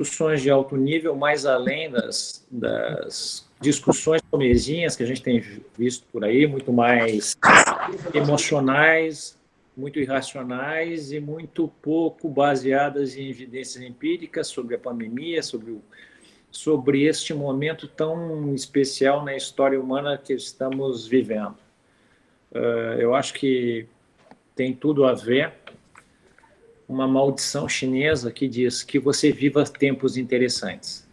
discussões de alto nível, mais além das discussões comezinhas que a gente tem visto por aí, muito mais emocionais, muito irracionais e muito pouco baseadas em evidências empíricas sobre a pandemia, sobre este momento tão especial na história humana que estamos vivendo. Eu acho que tem tudo a ver uma maldição chinesa que diz que você viva tempos interessantes.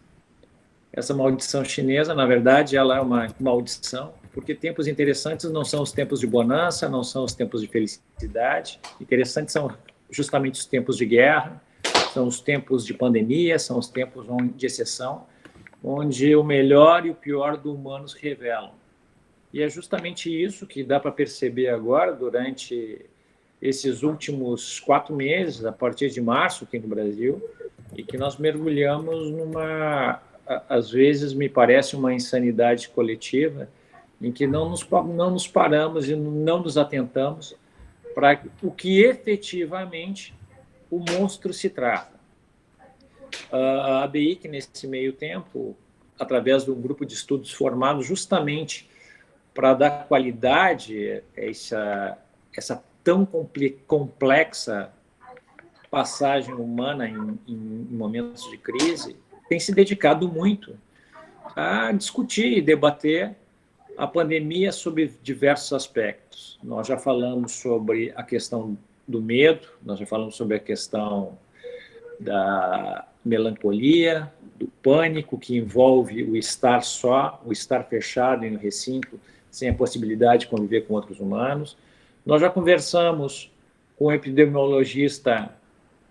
Essa maldição chinesa, na verdade, ela é uma maldição, porque tempos interessantes não são os tempos de bonança, não são os tempos de felicidade. Interessantes são justamente os tempos de guerra, são os tempos de pandemia, são os tempos de exceção, onde o melhor e o pior do humano se revelam. E é justamente isso que dá para perceber agora, durante esses últimos 4 meses, a partir de março aqui no Brasil, e que nós mergulhamos numa, às vezes me parece uma insanidade coletiva, em que não nos paramos e não nos atentamos para o que efetivamente o monstro se trata. A ABI, que nesse meio tempo, através de um grupo de estudos formado justamente para dar qualidade a essa tão complexa passagem humana em momentos de crise, tem se dedicado muito a discutir e debater a pandemia sob diversos aspectos. Nós já falamos sobre a questão do medo, nós já falamos sobre a questão da melancolia, do pânico, que envolve o estar só, o estar fechado em um recinto, sem a possibilidade de conviver com outros humanos. Nós já conversamos com um epidemiologista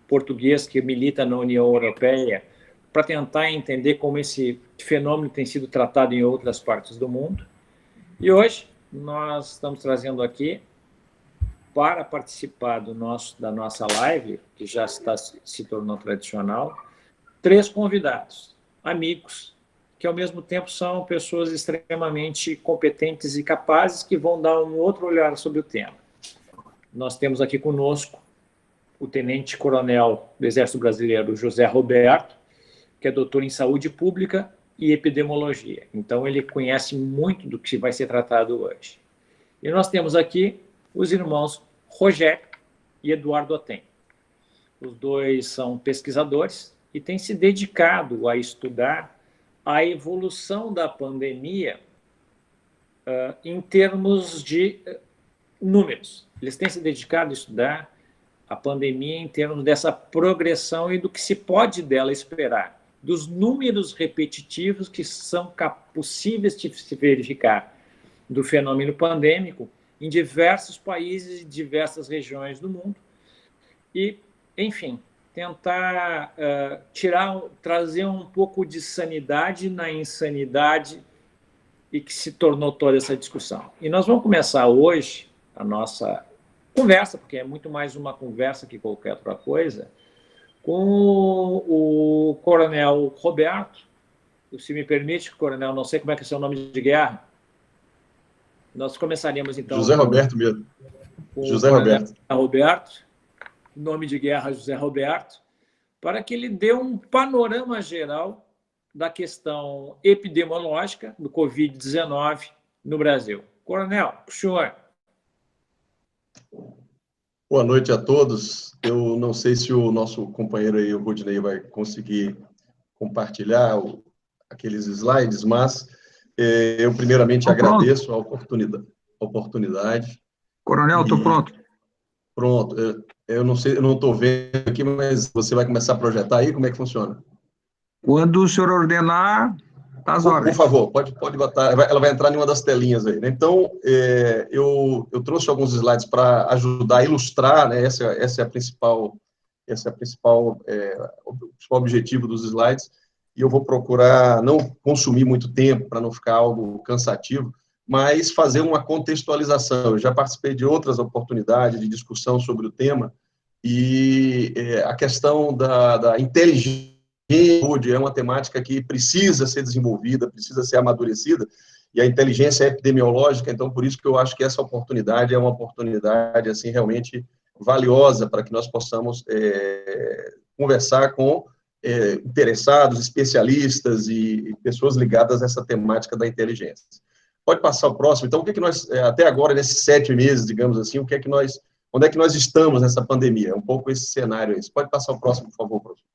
português que milita na União Europeia para tentar entender como esse fenômeno tem sido tratado em outras partes do mundo. E hoje nós estamos trazendo aqui, para participar da nossa live, que já se tornou tradicional, 3 convidados, amigos, que ao mesmo tempo são pessoas extremamente competentes e capazes que vão dar um outro olhar sobre o tema. Nós temos aqui conosco o tenente-coronel do Exército Brasileiro, José Roberto, que é doutor em saúde pública e epidemiologia. Então, ele conhece muito do que vai ser tratado hoje. E nós temos aqui os irmãos Rogério e Eduardo Ottem. Os dois são pesquisadores e têm se dedicado a estudar a evolução da pandemia em termos de números. Eles têm se dedicado a estudar a pandemia em termos dessa progressão e do que se pode dela esperar, dos números repetitivos que são possíveis de se verificar do fenômeno pandêmico em diversos países e diversas regiões do mundo. E, enfim, tentar trazer um pouco de sanidade na insanidade e que se tornou toda essa discussão. E nós vamos começar hoje a nossa conversa, porque é muito mais uma conversa que qualquer outra coisa, com o coronel Roberto. Se me permite, coronel, não sei como é que é o seu nome de guerra. Nós começaríamos, então... José Roberto mesmo. José Roberto. Roberto, nome de guerra José Roberto, para que ele dê um panorama geral da questão epidemiológica do Covid-19 no Brasil. Coronel, o senhor. Boa noite a todos. Eu não sei se o nosso companheiro aí, o Rodinei, vai conseguir compartilhar aqueles slides, mas eu primeiramente agradeço a oportunidade. Coronel, estou pronto. Pronto. Eu não sei, eu não estou vendo aqui, mas você vai começar a projetar aí? Como é que funciona? Quando o senhor ordenar, tá às ordens. Por favor, pode botar. Ela vai entrar em uma das telinhas aí, né? Então, eu trouxe alguns slides para ajudar a ilustrar, né? Esse é o principal objetivo dos slides, e eu vou procurar não consumir muito tempo para não ficar algo cansativo, mas fazer uma contextualização. Eu já participei de outras oportunidades de discussão sobre o tema, e a questão da inteligência é uma temática que precisa ser desenvolvida, precisa ser amadurecida, e a inteligência epidemiológica, então, por isso que eu acho que essa oportunidade é uma oportunidade, assim, realmente valiosa para que nós possamos conversar com interessados, especialistas e pessoas ligadas a essa temática da inteligência. Pode passar o próximo. Então, o que que nós, até agora, nesses 7 meses, digamos assim, onde é que nós estamos nessa pandemia? É um pouco esse cenário aí. Você pode passar o próximo, por favor, professor?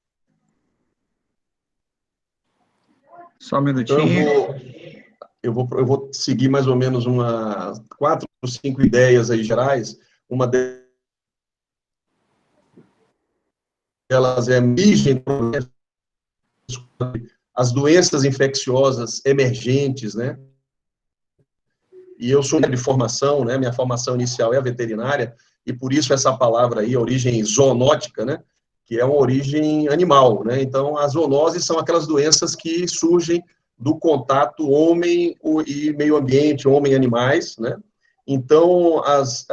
Só um minutinho. Então, eu vou seguir mais ou menos umas 4 ou 5 ideias aí gerais. Uma delas é a origem, as doenças infecciosas emergentes, né? E eu sou de formação, né? Minha formação inicial é a veterinária, e por isso essa palavra aí, origem zoonótica, né? Que é uma origem animal, né? Então, as zoonoses são aquelas doenças que surgem do contato homem e meio ambiente, homem-animais, né? Então, as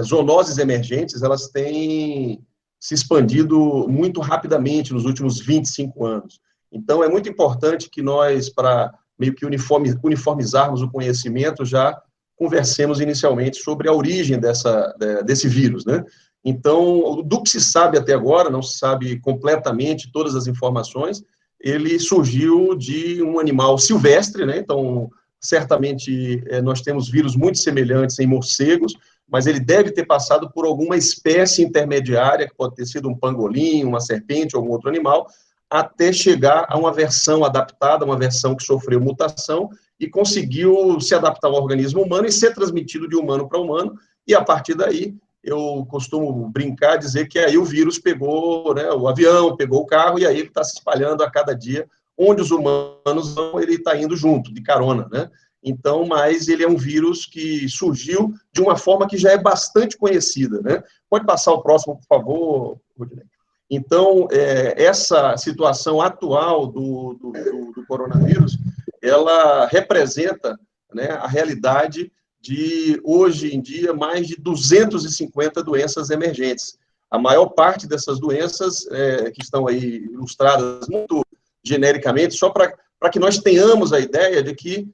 zoonoses emergentes, elas têm se expandido muito rapidamente nos últimos 25 anos. Então, é muito importante que nós, para meio que uniformizarmos o conhecimento, já conversemos inicialmente sobre a origem desse vírus, né? Então, do que se sabe até agora, não se sabe completamente todas as informações, ele surgiu de um animal silvestre, né? Então, certamente, nós temos vírus muito semelhantes em morcegos, mas ele deve ter passado por alguma espécie intermediária, que pode ter sido um pangolim, uma serpente, algum outro animal, até chegar a uma versão adaptada, uma versão que sofreu mutação e conseguiu se adaptar ao organismo humano e ser transmitido de humano para humano, e a partir daí, eu costumo brincar, dizer que aí o vírus pegou, né, o avião, pegou o carro, e aí ele está se espalhando a cada dia, onde os humanos vão, ele está indo junto, de carona, né? Então, mas ele é um vírus que surgiu de uma forma que já é bastante conhecida, né? Pode passar o próximo, por favor, Rodinei. Então, essa situação atual do coronavírus, ela representa, né, a realidade de, hoje em dia, mais de 250 doenças emergentes. A maior parte dessas doenças, que estão aí ilustradas muito genericamente, só para que nós tenhamos a ideia de que,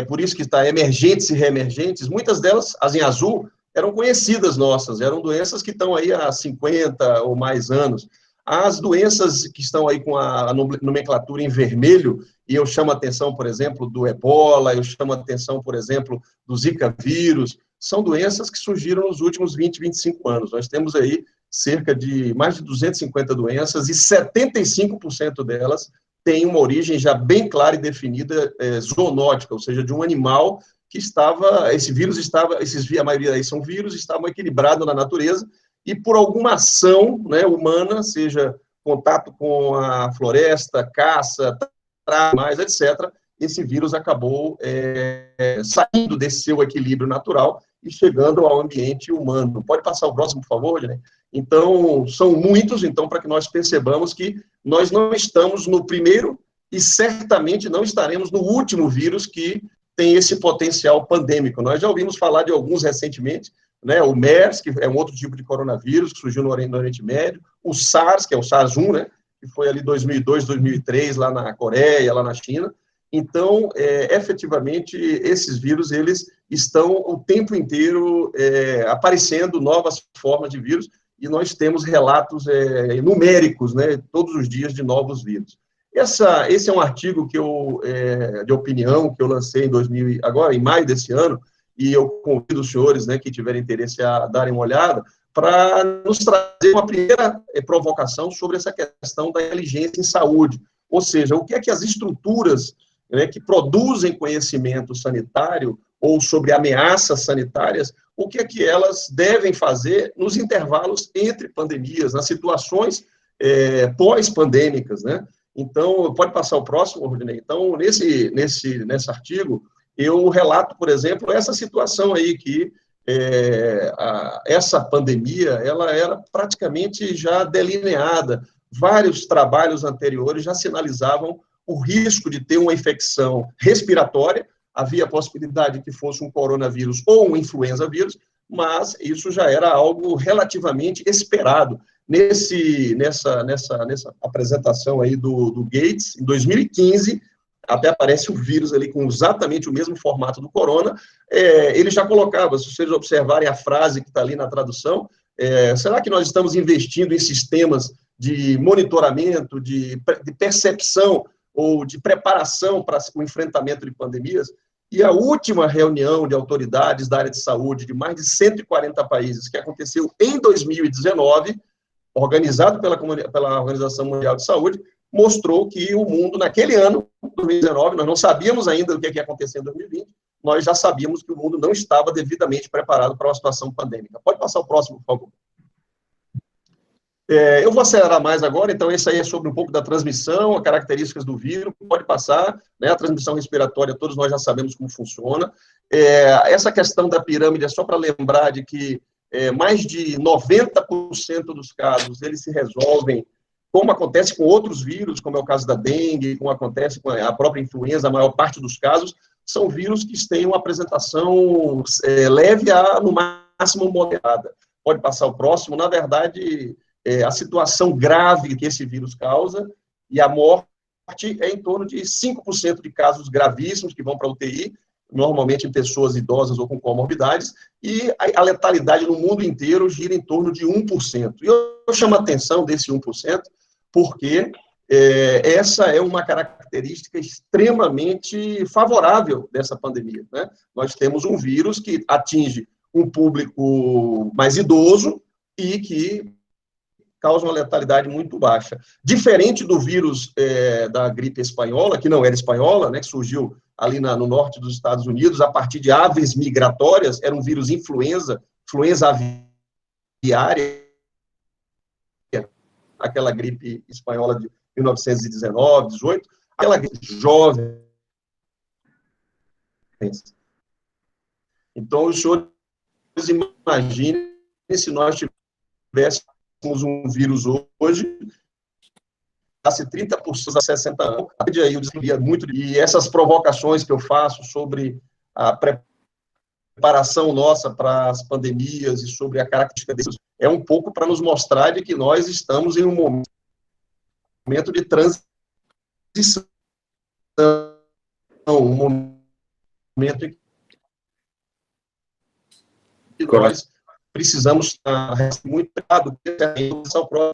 por isso que está emergentes e reemergentes, muitas delas, as em azul, eram conhecidas nossas, eram doenças que estão aí há 50 ou mais anos. As doenças que estão aí com a nomenclatura em vermelho, e eu chamo a atenção, por exemplo, do ebola, eu chamo a atenção, por exemplo, do Zika vírus, são doenças que surgiram nos últimos 20, 25 anos. Nós temos aí cerca de mais de 250 doenças, e 75% delas têm uma origem já bem clara e definida, zoonótica, ou seja, de um animal que estava, a maioria aí são vírus, estavam equilibrados na natureza, e por alguma ação, né, humana, seja contato com a floresta, caça, mais, etc., esse vírus acabou saindo desse seu equilíbrio natural e chegando ao ambiente humano. Pode passar o próximo, por favor, Rodinei? Então, são muitos, então, para que nós percebamos que nós não estamos no primeiro e certamente não estaremos no último vírus que tem esse potencial pandêmico. Nós já ouvimos falar de alguns recentemente, né, o MERS, que é um outro tipo de coronavírus, que surgiu no Oriente Médio, o SARS, que é o SARS-1, né, que foi ali 2002, 2003, lá na Coreia, lá na China. Então, efetivamente, esses vírus, eles estão o tempo inteiro aparecendo novas formas de vírus, e nós temos relatos numéricos, né, todos os dias, de novos vírus. Esse é um artigo que de opinião que eu lancei agora em maio desse ano, e eu convido os senhores, né, que tiverem interesse a darem uma olhada, para nos trazer uma primeira provocação sobre essa questão da inteligência em saúde. Ou seja, o que é que as estruturas, né, que produzem conhecimento sanitário ou sobre ameaças sanitárias, o que é que elas devem fazer nos intervalos entre pandemias, nas situações pós-pandêmicas, né? Então, pode passar o próximo, Rodinei. Então, nesse artigo, eu relato, por exemplo, essa situação aí que essa pandemia, ela era praticamente já delineada. Vários trabalhos anteriores já sinalizavam o risco de ter uma infecção respiratória. Havia a possibilidade que fosse um coronavírus ou um influenza vírus, mas isso já era algo relativamente esperado. Nessa apresentação aí do Gates, em 2015, até aparece o vírus ali com exatamente o mesmo formato do corona, ele já colocava, se vocês observarem a frase que está ali na tradução, Será que nós estamos investindo em sistemas de monitoramento, de percepção ou de preparação para o enfrentamento de pandemias? E a última reunião de autoridades da área de saúde de mais de 140 países, que aconteceu em 2019, organizado pela Organização Mundial de Saúde, mostrou que o mundo, naquele ano, 2019, nós não sabíamos ainda o que ia acontecer em 2020, nós já sabíamos que o mundo não estava devidamente preparado para uma situação pandêmica. Pode passar o próximo, por favor. Eu vou acelerar mais agora, então esse aí é sobre um pouco da transmissão, as características do vírus, pode passar, né, a transmissão respiratória, todos nós já sabemos como funciona. Essa questão da pirâmide é só para lembrar de que mais de 90% dos casos, eles se resolvem, como acontece com outros vírus, como é o caso da dengue, como acontece com a própria influenza, a maior parte dos casos, são vírus que têm uma apresentação leve a, no máximo, moderada. Pode passar o próximo. Na verdade, a situação grave que esse vírus causa e a morte é em torno de 5% de casos gravíssimos que vão para a UTI, normalmente em pessoas idosas ou com comorbidades, e a letalidade no mundo inteiro gira em torno de 1%. E eu chamo a atenção desse 1%, porque essa é uma característica extremamente favorável dessa pandemia, né? Nós temos um vírus que atinge um público mais idoso e que causa uma letalidade muito baixa. Diferente do vírus da gripe espanhola, que não era espanhola, né, que surgiu ali no norte dos Estados Unidos, a partir de aves migratórias, era um vírus influenza aviária, aquela gripe espanhola de 1919, 18, aquela gripe jovem. Então, os senhores imaginem se nós tivéssemos um vírus hoje, passe 30% a 60 anos, aí eu descrevia muito, e essas provocações que eu faço sobre a preparação nossa para as pandemias e sobre a característica desses, é um pouco para nos mostrar de que nós estamos em um momento de transição, um momento em que nós precisamos estar muito cuidado.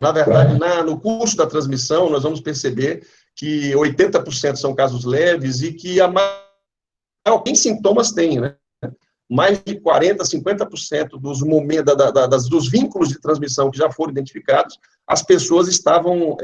Na verdade, no curso da transmissão, nós vamos perceber que 80% são casos leves e que a maior nem sintomas tem, né? Mais de 40%, 50% dos vínculos de transmissão que já foram identificados, as pessoas estavam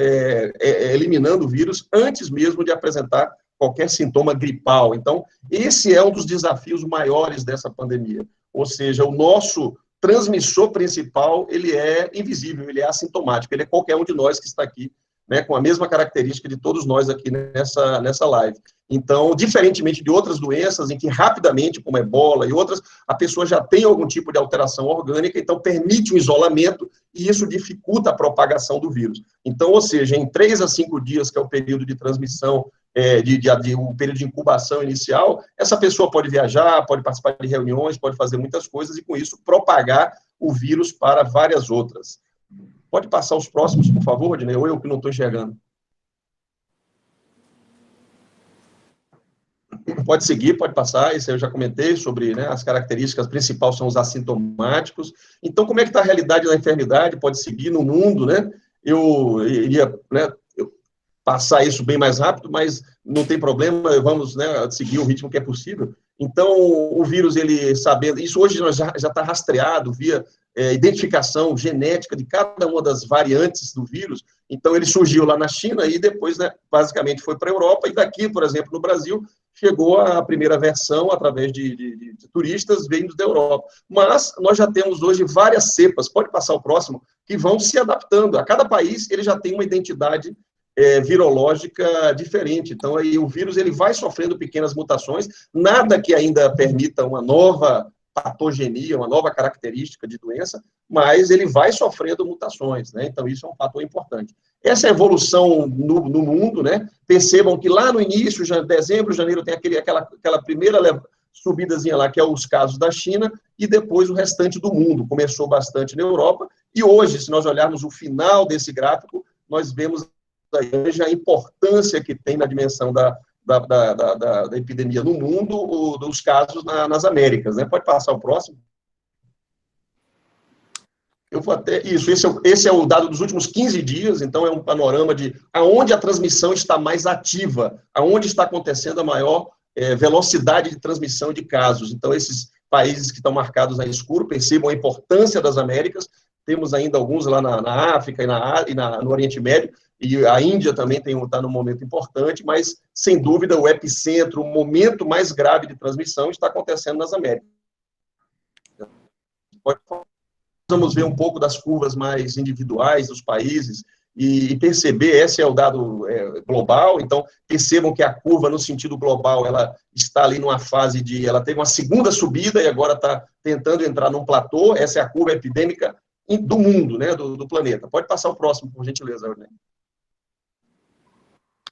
eliminando o vírus antes mesmo de apresentar qualquer sintoma gripal. Então, esse é um dos desafios maiores dessa pandemia. Ou seja, o nosso transmissor principal, ele é invisível, ele é assintomático, ele é qualquer um de nós que está aqui, né, com a mesma característica de todos nós aqui nessa live. Então, diferentemente de outras doenças, em que rapidamente, como ebola e outras, a pessoa já tem algum tipo de alteração orgânica, então permite um isolamento, e isso dificulta a propagação do vírus. Então, ou seja, em 3 a 5 dias, que é o período de transmissão, um período de incubação inicial, essa pessoa pode viajar, pode participar de reuniões, pode fazer muitas coisas, e com isso propagar o vírus para várias outras. Pode passar os próximos, por favor, Rodinei, ou eu que não estou enxergando? Pode seguir, pode passar, isso aí eu já comentei sobre, né, as características principais são os assintomáticos. Então, como é que está a realidade da enfermidade? Pode seguir no mundo, né? Eu iria, né, passar isso bem mais rápido, mas não tem problema, vamos, né, seguir o ritmo que é possível. Então, o vírus, ele sabendo, isso hoje nós já está rastreado via identificação genética de cada uma das variantes do vírus. Então, ele surgiu lá na China e depois, né, basicamente, foi para a Europa, e daqui, por exemplo, no Brasil, chegou a primeira versão através de turistas vindos da Europa. Mas nós já temos hoje várias cepas, pode passar o próximo, que vão se adaptando. A cada país, ele já tem uma identidade virológica diferente. Então, aí o vírus ele vai sofrendo pequenas mutações, nada que ainda permita uma nova patogenia, uma nova característica de doença, mas ele vai sofrendo mutações, né? Então, isso é um fator importante. Essa evolução no mundo, né? Percebam que lá no início, dezembro, janeiro, tem aquela primeira subidazinha lá, que é os casos da China, e depois o restante do mundo. Começou bastante na Europa, e hoje, se nós olharmos o final desse gráfico, nós vemos a importância que tem na dimensão da epidemia no mundo, dos casos nas Américas, né? Pode passar o próximo. Eu vou até... Isso, esse é o dado dos últimos 15 dias, então é um panorama de aonde a transmissão está mais ativa, aonde está acontecendo a maior velocidade de transmissão de casos. Então, esses países que estão marcados a escuro, percebam a importância das Américas, temos ainda alguns lá na África e no Oriente Médio, e a Índia também está num momento importante, mas, sem dúvida, o epicentro, o momento mais grave de transmissão está acontecendo nas Américas. Vamos ver um pouco das curvas mais individuais dos países e perceber, esse é o dado global, então percebam que a curva, no sentido global, ela está ali numa fase ela teve uma segunda subida e agora está tentando entrar num platô, essa é a curva epidêmica do mundo, né, do planeta. Pode passar o próximo, por gentileza, Ornei.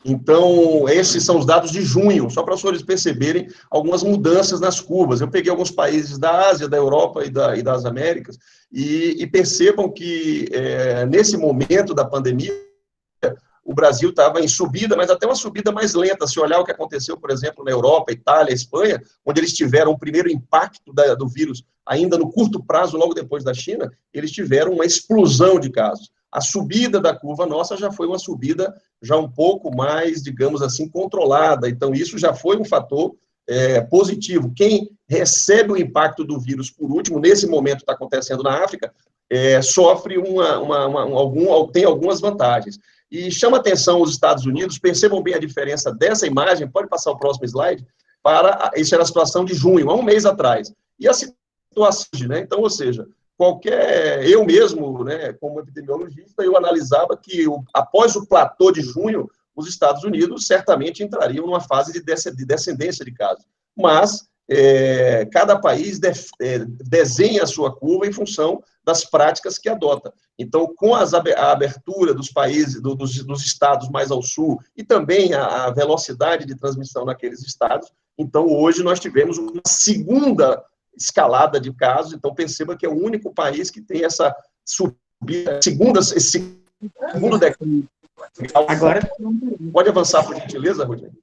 Então, esses são os dados de junho, só para os senhores perceberem algumas mudanças nas curvas. Eu peguei alguns países da Ásia, da Europa e das Américas, e percebam que, nesse momento da pandemia, o Brasil estava em subida, mas até uma subida mais lenta. Se olhar o que aconteceu, por exemplo, na Europa, Itália, Espanha, onde eles tiveram o primeiro impacto do vírus ainda no curto prazo, logo depois da China, eles tiveram uma explosão de casos. A subida da curva nossa já foi uma subida já um pouco mais, digamos assim, controlada. Então, isso já foi um fator positivo. Quem recebe o impacto do vírus, por último, nesse momento está acontecendo na África, sofre tem algumas vantagens. E chama atenção os Estados Unidos, percebam bem a diferença dessa imagem, pode passar o próximo slide, isso era a situação de junho, há um mês atrás. E a situação, né? Então, ou seja, eu mesmo, né, como epidemiologista, eu analisava que após o platô de junho, os Estados Unidos certamente entrariam numa fase de descendência de casos. Mas cada país desenha a sua curva em função das práticas que adota. Então, com a abertura dos países, dos estados mais ao sul, e também a velocidade de transmissão naqueles estados, então, hoje nós tivemos uma segunda escalada de casos, então perceba que é o único país que tem essa subida, esse segundo decreto. Agora, pode avançar, por gentileza, Rodrigo?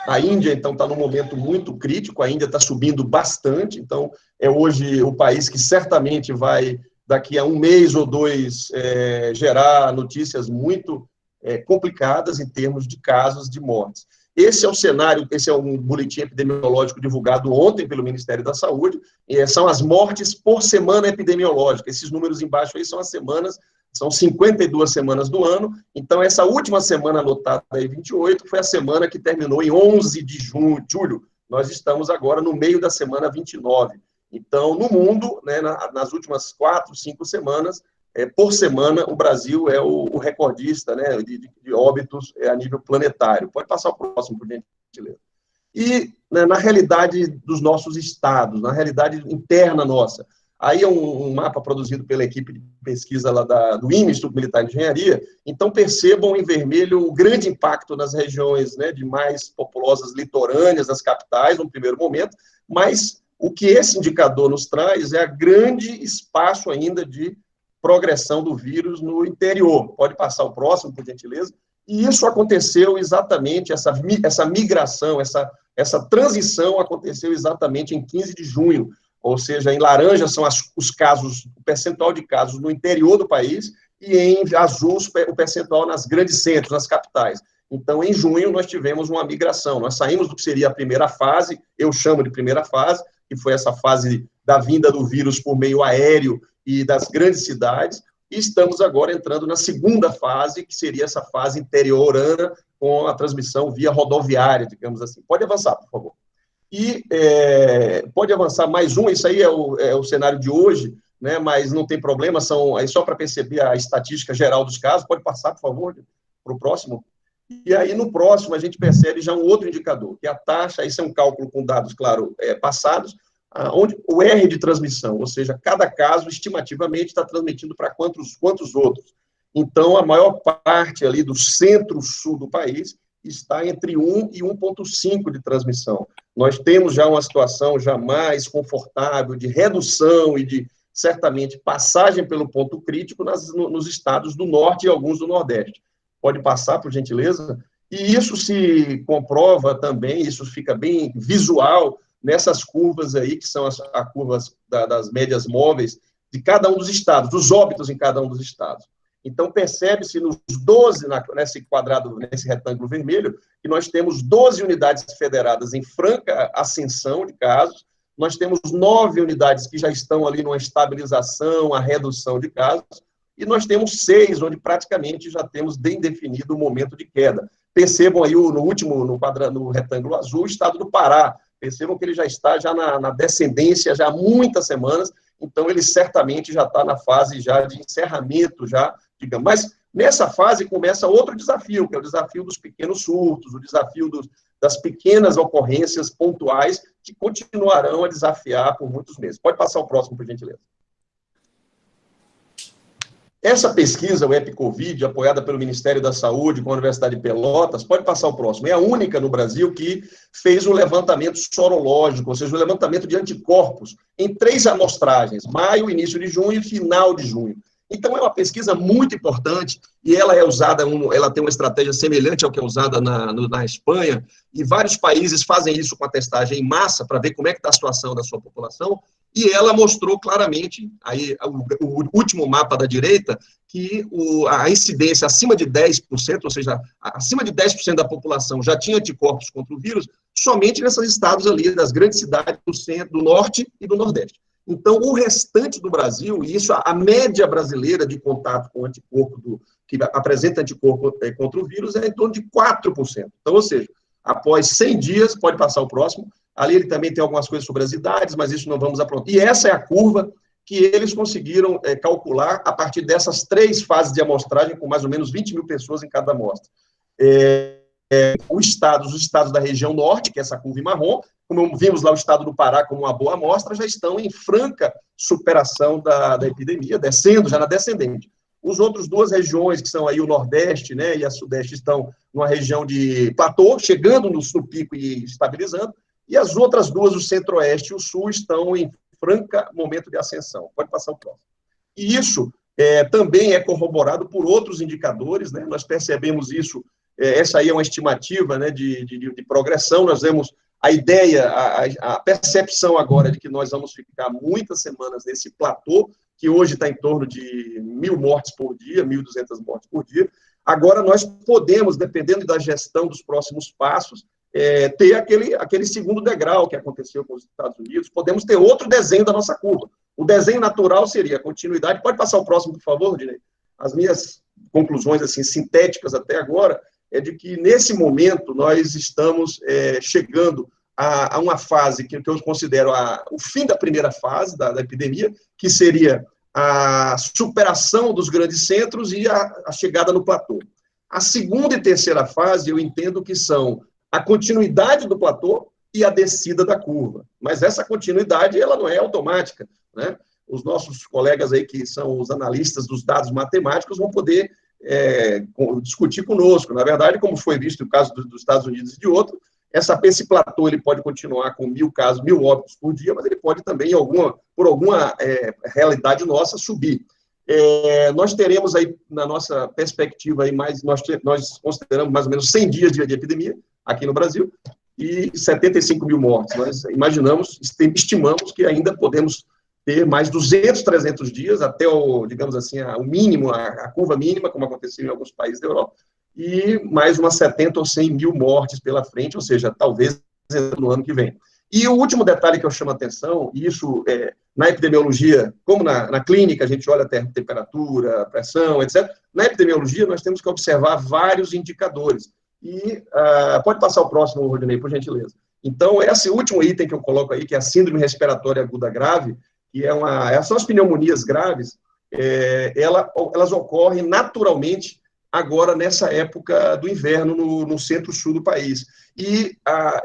A Índia, então, está num momento muito crítico, a Índia está subindo bastante, então é hoje o país que certamente vai, daqui a um mês ou dois, gerar notícias muito complicadas em termos de casos de mortes. Esse é o cenário, esse é um boletim epidemiológico divulgado ontem pelo Ministério da Saúde, são as mortes por semana epidemiológica. Esses números embaixo aí são as semanas, são 52 semanas do ano, então essa última semana anotada aí, 28, foi a semana que terminou em 11 de julho. Nós estamos agora no meio da semana 29. Então, no mundo, né, nas últimas 4, 5 semanas, por semana, o Brasil é o recordista, né, de óbitos a nível planetário. Pode passar o próximo, por gentileza. E, né, na realidade dos nossos estados, na realidade interna nossa, aí é um mapa produzido pela equipe de pesquisa lá do IME, Instituto Militar de Engenharia, então percebam em vermelho o grande impacto nas regiões, né, de mais populosas litorâneas, das capitais, no primeiro momento, mas o que esse indicador nos traz é a grande espaço ainda de progressão do vírus no interior. Pode passar o próximo, por gentileza. E isso aconteceu exatamente, essa migração, essa transição aconteceu exatamente em 15 de junho, ou seja, em laranja são os casos, o percentual de casos no interior do país, e em azul o percentual nas grandes centros, nas capitais. Então, em junho, nós tivemos uma migração, nós saímos do que seria a primeira fase, eu chamo de primeira fase, que foi essa fase da vinda do vírus por meio aéreo e das grandes cidades, e estamos agora entrando na segunda fase, que seria essa fase interiorana, com a transmissão via rodoviária, digamos assim. Pode avançar, por favor. E pode avançar mais um, isso aí é o cenário de hoje, né, mas não tem problema, aí só para perceber a estatística geral dos casos, pode passar, por favor, para o próximo. E aí, no próximo, a gente percebe já um outro indicador, que é a taxa, isso é um cálculo com dados, claro, passados, onde o R de transmissão, ou seja, cada caso, estimativamente, está transmitindo para quantos outros. Então, a maior parte ali do centro-sul do país está entre 1 e 1,5 de transmissão. Nós temos já uma situação já mais confortável de redução e de, certamente, passagem pelo ponto crítico nos estados do norte e alguns do nordeste. Pode passar, por gentileza? E isso se comprova também, isso fica bem visual nessas curvas aí, que são as curvas das médias móveis de cada um dos estados, dos óbitos em cada um dos estados. Então, percebe-se nos 12, nesse quadrado, nesse retângulo vermelho, que nós temos 12 unidades federadas em franca ascensão de casos, nós temos 9 unidades que já estão ali numa estabilização, a redução de casos, e nós temos 6, onde praticamente já temos bem definido o momento de queda. Percebam aí no retângulo azul, o estado do Pará. Percebam que ele já está na descendência já há muitas semanas, então ele certamente já está na fase já de encerramento, já, digamos. Mas nessa fase começa outro desafio, que é o desafio dos pequenos surtos, o desafio das pequenas ocorrências pontuais que continuarão a desafiar por muitos meses. Pode passar o próximo, por gentileza. Essa pesquisa, o EpiCovid, apoiada pelo Ministério da Saúde com a Universidade de Pelotas, pode passar o próximo, é a única no Brasil que fez um levantamento sorológico, ou seja, um levantamento de anticorpos em 3 amostragens, maio, início de junho e final de junho. Então, é uma pesquisa muito importante e ela é usada, ela tem uma estratégia semelhante ao que é usada na Espanha, e vários países fazem isso com a testagem em massa para ver como é que está a situação da sua população, e ela mostrou claramente, aí, o último mapa da direita, que a incidência acima de 10%, ou seja, acima de 10% da população já tinha anticorpos contra o vírus, somente nesses estados ali, das grandes cidades do centro, do norte e do nordeste. Então, o restante do Brasil, e isso, a média brasileira de contato com anticorpo, que apresenta anticorpo contra o vírus, é em torno de 4%. Então, ou seja, após 100 dias, pode passar o próximo, ali ele também tem algumas coisas sobre as idades, mas isso não vamos aprontar. E essa é a curva que eles conseguiram calcular a partir dessas 3 fases de amostragem, com mais ou menos 20 mil pessoas em cada amostra. Os estados da região norte, que é essa curva em marrom, como vimos lá o estado do Pará como uma boa amostra, já estão em franca superação da epidemia, descendo, já na descendente. Os outros 2 regiões, que são aí o Nordeste, né, e a Sudeste, estão numa região de platô, chegando no pico e estabilizando, e as outras 2, o Centro-Oeste e o Sul, estão em franca momento de ascensão. Pode passar o próximo. E isso também é corroborado por outros indicadores, né, nós percebemos isso, essa aí é uma estimativa, né, de progressão, nós vemos a ideia, a percepção agora de que nós vamos ficar muitas semanas nesse platô, que hoje está em torno de 1.000 mortes por dia, 1.200 mortes por dia. Agora nós podemos, dependendo da gestão dos próximos passos, ter aquele segundo degrau que aconteceu com os Estados Unidos, podemos ter outro desenho da nossa curva. O desenho natural seria a continuidade. Pode passar o próximo, por favor, Rodinei? As minhas conclusões, assim, sintéticas até agora, é de que, nesse momento, nós estamos chegando a uma fase que eu considero o fim da primeira fase da epidemia, que seria a superação dos grandes centros e a chegada no platô. A segunda e terceira fase, eu entendo que são a continuidade do platô e a descida da curva. Mas essa continuidade, ela não é automática, né? Os nossos colegas aí, que são os analistas dos dados matemáticos, vão poder discutir conosco. Na verdade, como foi visto no caso dos Estados Unidos e de outro, esse platô ele pode continuar com 1.000 casos, 1.000 óbitos por dia, mas ele pode também, por alguma realidade nossa, subir. Nós teremos aí, na nossa perspectiva, aí nós consideramos mais ou menos 100 dias de epidemia aqui no Brasil e 75 mil mortes. Nós estimamos que ainda podemos ter mais 200, 300 dias, até digamos assim, o mínimo, a curva mínima, como aconteceu em alguns países da Europa, e mais umas 70 ou 100 mil mortes pela frente, ou seja, talvez no ano que vem. E o último detalhe que eu chamo a atenção, e isso na epidemiologia, como na clínica, a gente olha a temperatura, pressão, etc. Na epidemiologia, nós temos que observar vários indicadores. E pode passar o próximo, Rodinei, por gentileza. Então, esse último item que eu coloco aí, que é a síndrome respiratória aguda grave, que são as pneumonias graves, elas ocorrem naturalmente agora nessa época do inverno no centro-sul do país. E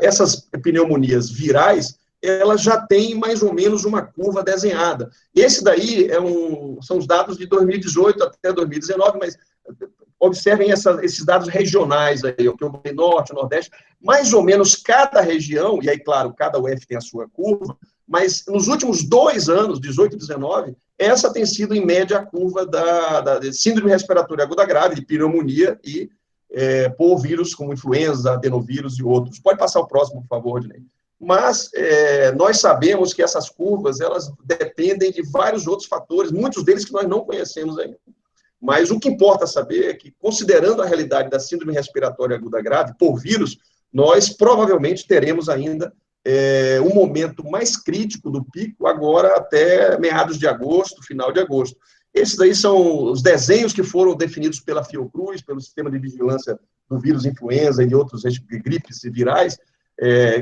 essas pneumonias virais, elas já têm mais ou menos uma curva desenhada. Esse daí são os dados de 2018 até 2019, mas observem esses dados regionais aí, o que eu falei, norte, nordeste, mais ou menos cada região, e aí, claro, cada UF tem a sua curva, mas nos últimos 2 anos, 18 e 19, essa tem sido, em média, a curva da síndrome respiratória aguda grave, de pneumonia e por vírus como influenza, adenovírus e outros. Pode passar o próximo, por favor, Rodinei. mas nós sabemos que essas curvas, elas dependem de vários outros fatores, muitos deles que nós não conhecemos ainda. Mas o que importa saber é que, considerando a realidade da síndrome respiratória aguda grave por vírus, nós provavelmente teremos ainda um momento mais crítico do pico agora até meados de agosto, final de agosto. Esses aí são os desenhos que foram definidos pela Fiocruz, pelo Sistema de Vigilância do Vírus Influenza e de outros gripes virais,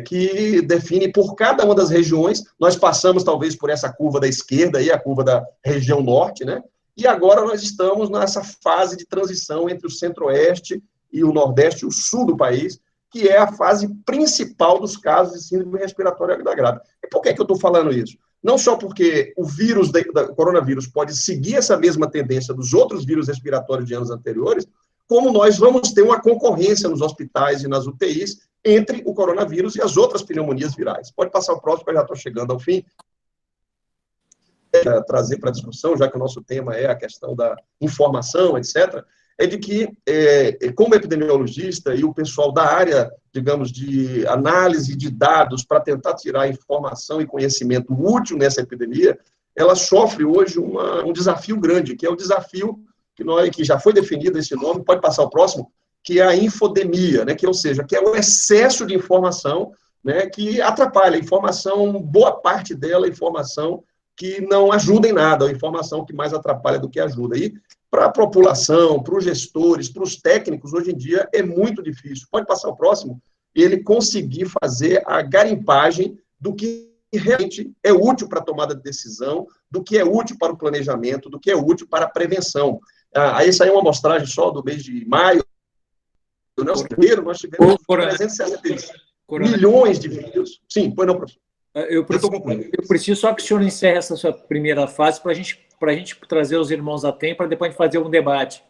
que define por cada uma das regiões. Nós passamos talvez por essa curva da esquerda, aí, a curva da região norte, né? E agora nós estamos nessa fase de transição entre o centro-oeste e o nordeste, o sul do país, que é a fase principal dos casos de síndrome respiratória aguda grave. E por que eu estou falando isso? Não só porque o vírus do coronavírus pode seguir essa mesma tendência dos outros vírus respiratórios de anos anteriores, como nós vamos ter uma concorrência nos hospitais e nas UTIs entre o coronavírus e as outras pneumonias virais. Pode passar o próximo, eu já estou chegando ao fim. Trazer para a discussão, já que o nosso tema é a questão da informação, etc., é de que, como epidemiologista e o pessoal da área, digamos, de análise de dados para tentar tirar informação e conhecimento útil nessa epidemia, ela sofre hoje um desafio grande, que é o desafio que já foi definido esse nome, pode passar o próximo, que é a infodemia, né, ou seja, que é o excesso de informação, né, que atrapalha a informação, boa parte dela é informação que não ajuda em nada, a informação que mais atrapalha do que ajuda. E para a população, para os gestores, para os técnicos, hoje em dia é muito difícil. Pode passar o próximo, ele conseguir fazer a garimpagem do que realmente é útil para a tomada de decisão, do que é útil para o planejamento, do que é útil para a prevenção. Isso aí é uma amostragem só do mês de maio. No primeiro, nós tivemos 360 milhões de vídeos. Sim, pois não, professor. Eu preciso só que o senhor encerre essa sua primeira fase para a gente trazer os irmãos a tempo, para depois a gente fazer um debate.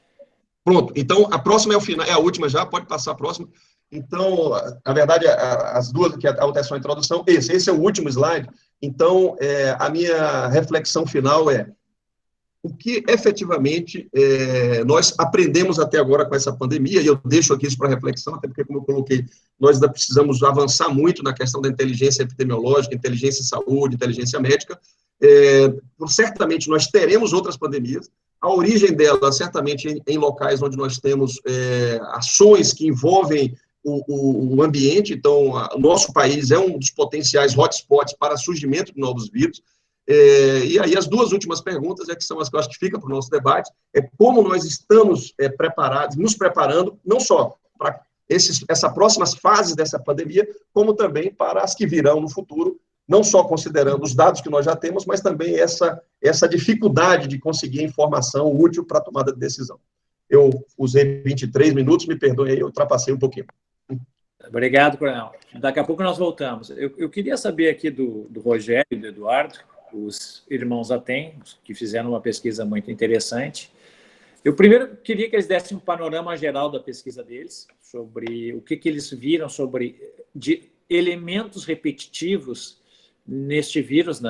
Pronto. Então, a próxima é o final, é a última já, pode passar a próxima. Então, na verdade, as duas, que a outra é só a introdução, esse é o último slide. Então, a minha reflexão final é o que efetivamente nós aprendemos até agora com essa pandemia, e eu deixo aqui isso para reflexão, até porque, como eu coloquei, nós ainda precisamos avançar muito na questão da inteligência epidemiológica, inteligência em saúde, inteligência médica. Certamente nós teremos outras pandemias, a origem dela certamente em locais onde nós temos ações que envolvem o ambiente. Então, o nosso país é um dos potenciais hotspots para surgimento de novos vírus. E aí as duas últimas perguntas que são as que eu acho que ficam para o nosso debate, é como nós estamos preparados, nos preparando, não só para essas próximas fases dessa pandemia, como também para as que virão no futuro, não só considerando os dados que nós já temos, mas também essa dificuldade de conseguir informação útil para a tomada de decisão. Eu usei 23 minutos, me perdoem aí, eu ultrapassei um pouquinho. Obrigado, Coronel. Daqui a pouco nós voltamos. Eu queria saber aqui do Rogério e do Eduardo, os irmãos Atem, que fizeram uma pesquisa muito interessante. Eu primeiro queria que eles dessem um panorama geral da pesquisa deles, sobre o que eles viram de elementos repetitivos neste vírus,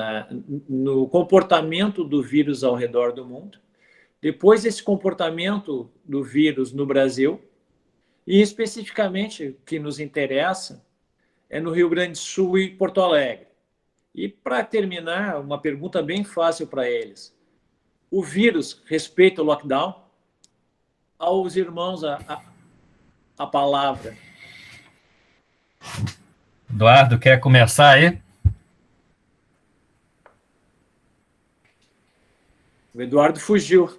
no comportamento do vírus ao redor do mundo. Depois, esse comportamento do vírus no Brasil, e especificamente o que nos interessa é no Rio Grande do Sul e Porto Alegre. E, para terminar, uma pergunta bem fácil para eles. O vírus respeita o lockdown? Aos irmãos, a palavra. Eduardo, quer começar aí? O Eduardo fugiu.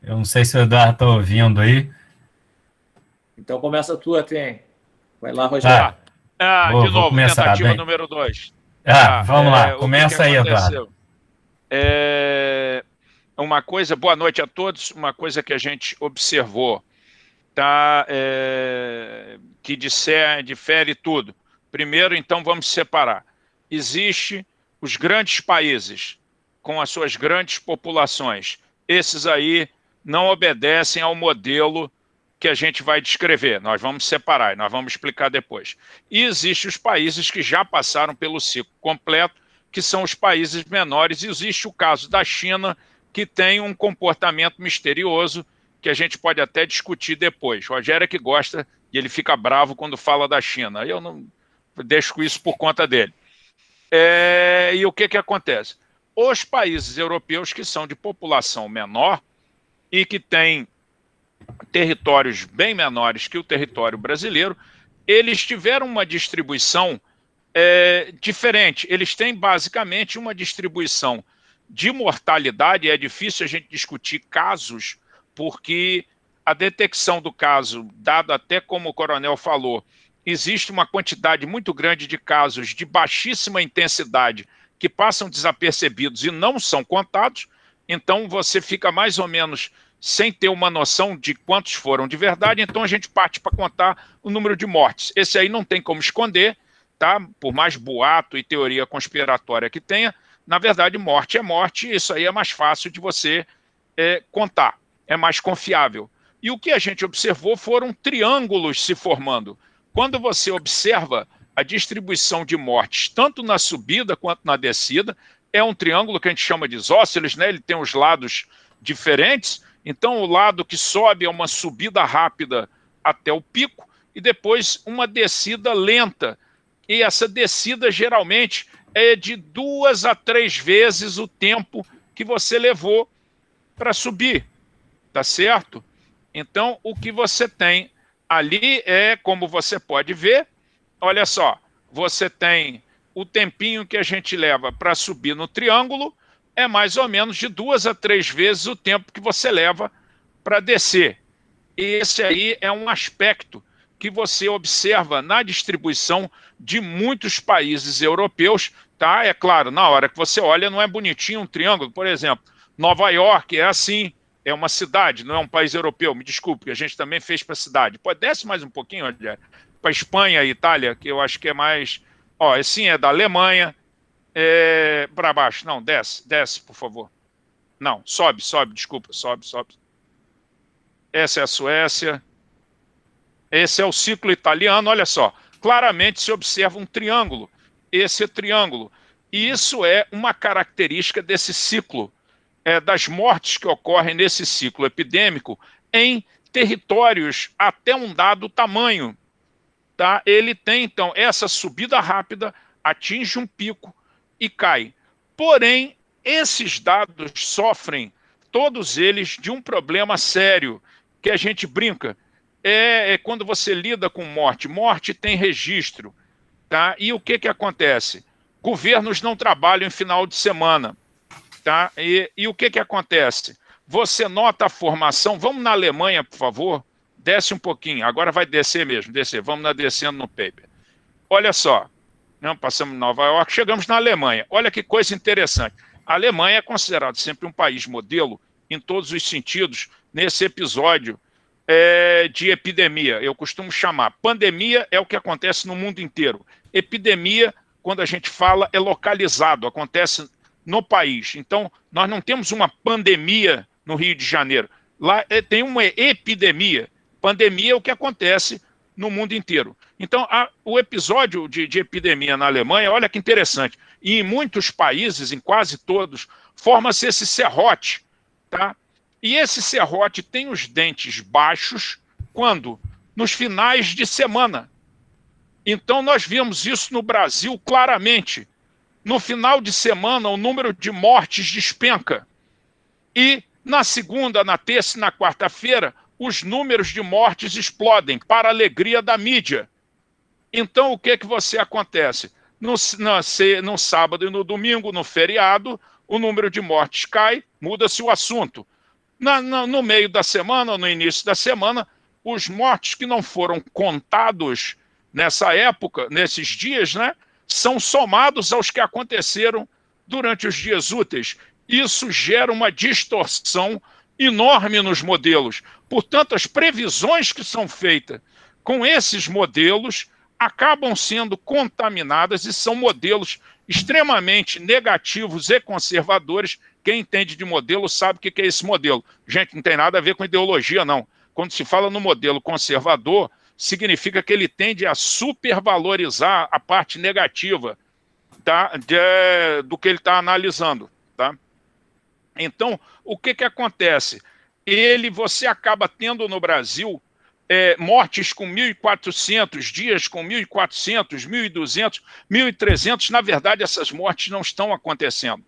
Eu não sei se o Eduardo está ouvindo aí. Então, começa a tua, Tem. Vai lá, Rogério. De novo, tentativa número 2. Vamos lá, começa aí, Eduardo. Uma coisa, boa noite a todos, uma coisa que a gente observou, que difere tudo. Primeiro, então, vamos separar. Existe os grandes países com as suas grandes populações. Esses aí não obedecem ao modelo que a gente vai descrever. Nós vamos separar, nós vamos explicar depois. E existem os países que já passaram pelo ciclo completo, que são os países menores, e existe o caso da China, que tem um comportamento misterioso, que a gente pode até discutir depois. O Rogério é que gosta e ele fica bravo quando fala da China. Eu não deixo isso por conta dele. E o que acontece? Os países europeus que são de população menor e que têm territórios bem menores que o território brasileiro, eles tiveram uma distribuição diferente. Eles têm basicamente uma distribuição de mortalidade. É difícil a gente discutir casos, porque a detecção do caso, dado até como o coronel falou, existe uma quantidade muito grande de casos de baixíssima intensidade que passam desapercebidos e não são contados, então você fica mais ou menos sem ter uma noção de quantos foram de verdade, então a gente parte para contar o número de mortes. Esse aí não tem como esconder, tá? Por mais boato e teoria conspiratória que tenha, na verdade, morte é morte, isso aí é mais fácil de você contar, é mais confiável. E o que a gente observou foram triângulos se formando. Quando você observa a distribuição de mortes, tanto na subida quanto na descida, é um triângulo que a gente chama de isósceles, né? Ele tem os lados diferentes, então o lado que sobe é uma subida rápida até o pico, e depois uma descida lenta. E essa descida, geralmente, é de 2 a 3 vezes o tempo que você levou para subir, tá certo? Então, o que você tem ali é, como você pode ver, olha só, você tem o tempinho que a gente leva para subir no triângulo, é mais ou menos de 2 a 3 vezes o tempo que você leva para descer. E esse aí é um aspecto que você observa na distribuição de muitos países europeus, tá? É claro, na hora que você olha, não é bonitinho um triângulo. Por exemplo, Nova York é assim, é uma cidade, não é um país europeu, me desculpe, a gente também fez para a cidade. Pode desce mais um pouquinho, Rogério, para Espanha e Itália, que eu acho que é mais... Ó, sim, é da Alemanha, para baixo. Não, desce, por favor. Não, sobe, desculpa, sobe. Essa é a Suécia. Esse é o ciclo italiano, olha só. Claramente se observa um triângulo. Esse é triângulo. E isso é uma característica desse ciclo, das mortes que ocorrem nesse ciclo epidêmico em territórios até um dado tamanho. Tá? Ele tem, então, essa subida rápida, atinge um pico e cai. Porém, esses dados sofrem, todos eles, de um problema sério, que a gente brinca. Quando você lida com morte. Morte tem registro. Tá? E o que acontece? Governos não trabalham em final de semana. Tá? E o que acontece? Você nota a formação... Vamos na Alemanha, por favor. Desce um pouquinho. Agora vai descer mesmo. Descer. Vamos descendo no paper. Olha só. Não, passamos em Nova York, chegamos na Alemanha. Olha que coisa interessante. A Alemanha é considerada sempre um país modelo em todos os sentidos nesse episódio de epidemia. Eu costumo chamar. Pandemia é o que acontece no mundo inteiro. Epidemia, quando a gente fala, é localizado, acontece no país. Então, nós não temos uma pandemia no Rio de Janeiro. Lá tem uma epidemia. Pandemia é o que acontece no mundo inteiro. Então, o episódio de epidemia na Alemanha, olha que interessante. E em muitos países, em quase todos, forma-se esse serrote, tá? E esse serrote tem os dentes baixos quando? Nos finais de semana. Então, nós vimos isso no Brasil claramente. No final de semana, o número de mortes despenca. E na segunda, na terça e na quarta-feira, os números de mortes explodem, para a alegria da mídia. Então, o que você acontece? No sábado e no domingo, no feriado, o número de mortes cai, muda-se o assunto. No meio da semana, ou no início da semana, os mortos que não foram contados nessa época, nesses dias, né, são somados aos que aconteceram durante os dias úteis. Isso gera uma distorção enorme nos modelos. Portanto, as previsões que são feitas com esses modelos acabam sendo contaminadas e são modelos extremamente negativos e conservadores. Quem entende de modelo sabe o que é esse modelo. Gente, não tem nada a ver com ideologia, não. Quando se fala no modelo conservador, significa que ele tende a supervalorizar a parte negativa, tá, do que ele está analisando. Tá? Então, o que acontece? você acaba tendo no Brasil mortes com 1.400, dias com 1.400, 1.200, 1.300. Na verdade, essas mortes não estão acontecendo.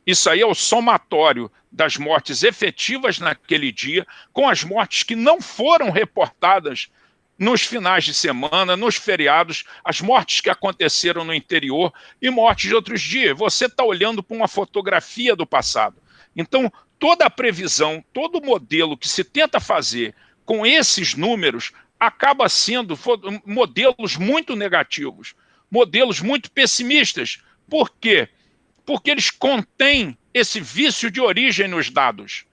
Isso aí é o somatório das mortes efetivas naquele dia com as mortes que não foram reportadas nos finais de semana, nos feriados, as mortes que aconteceram no interior e mortes de outros dias. Você está olhando para uma fotografia do passado. Então, toda a previsão, todo o modelo que se tenta fazer com esses números acaba sendo modelos muito negativos, modelos muito pessimistas. Por quê? Porque eles contêm esse vício de origem nos dados.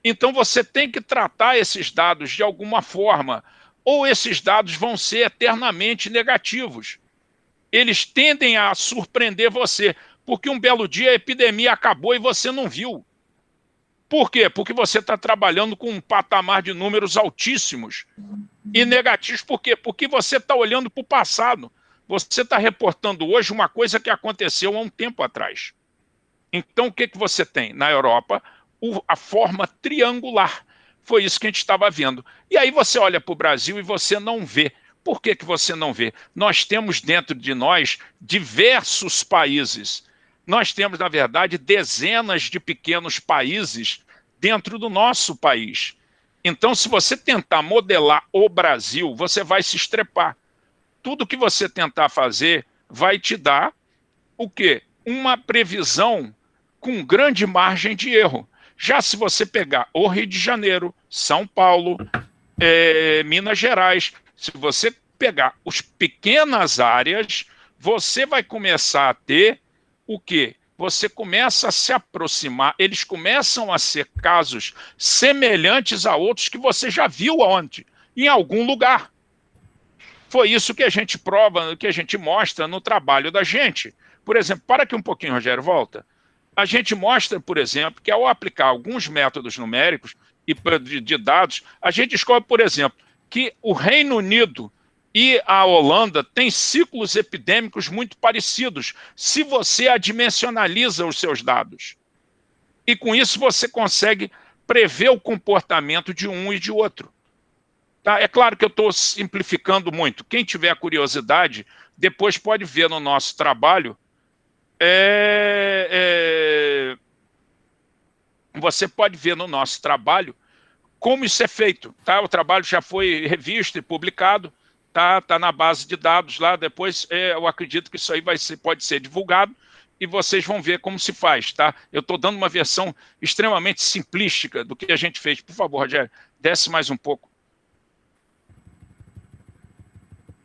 Então, você tem que tratar esses dados de alguma forma, ou esses dados vão ser eternamente negativos. Eles tendem a surpreender você, porque um belo dia a epidemia acabou e você não viu. Por quê? Porque você está trabalhando com um patamar de números altíssimos e negativos. Por quê? Porque você está olhando para o passado. Você está reportando hoje uma coisa que aconteceu há um tempo atrás. Então, o que você tem? Na Europa, a forma triangular. Foi isso que a gente estava vendo. E aí você olha para o Brasil e você não vê. Por que você não vê? Nós temos dentro de nós diversos países. Nós temos, na verdade, dezenas de pequenos países dentro do nosso país. Então, se você tentar modelar o Brasil, você vai se estrepar. Tudo que você tentar fazer vai te dar o quê? Uma previsão com grande margem de erro. Já se você pegar o Rio de Janeiro, São Paulo, Minas Gerais, se você pegar as pequenas áreas, você vai começar a ter o quê? Você começa a se aproximar, eles começam a ser casos semelhantes a outros que você já viu onde? Em algum lugar. Foi isso que a gente prova, que a gente mostra no trabalho da gente. Por exemplo, para aqui um pouquinho, Rogério, volta. A gente mostra, por exemplo, que ao aplicar alguns métodos numéricos e de dados, a gente descobre, por exemplo, que o Reino Unido e a Holanda têm ciclos epidêmicos muito parecidos, se você adimensionaliza os seus dados. E com isso você consegue prever o comportamento de um e de outro. Tá? É claro que eu estou simplificando muito. Quem tiver curiosidade, depois pode ver no nosso trabalho. Você pode ver no nosso trabalho como isso é feito. Tá? O trabalho já foi revisto e publicado. Tá na base de dados lá, depois eu acredito que isso aí pode ser divulgado e vocês vão ver como se faz, tá? Eu estou dando uma versão extremamente simplística do que a gente fez. Por favor, Rogério, desce mais um pouco.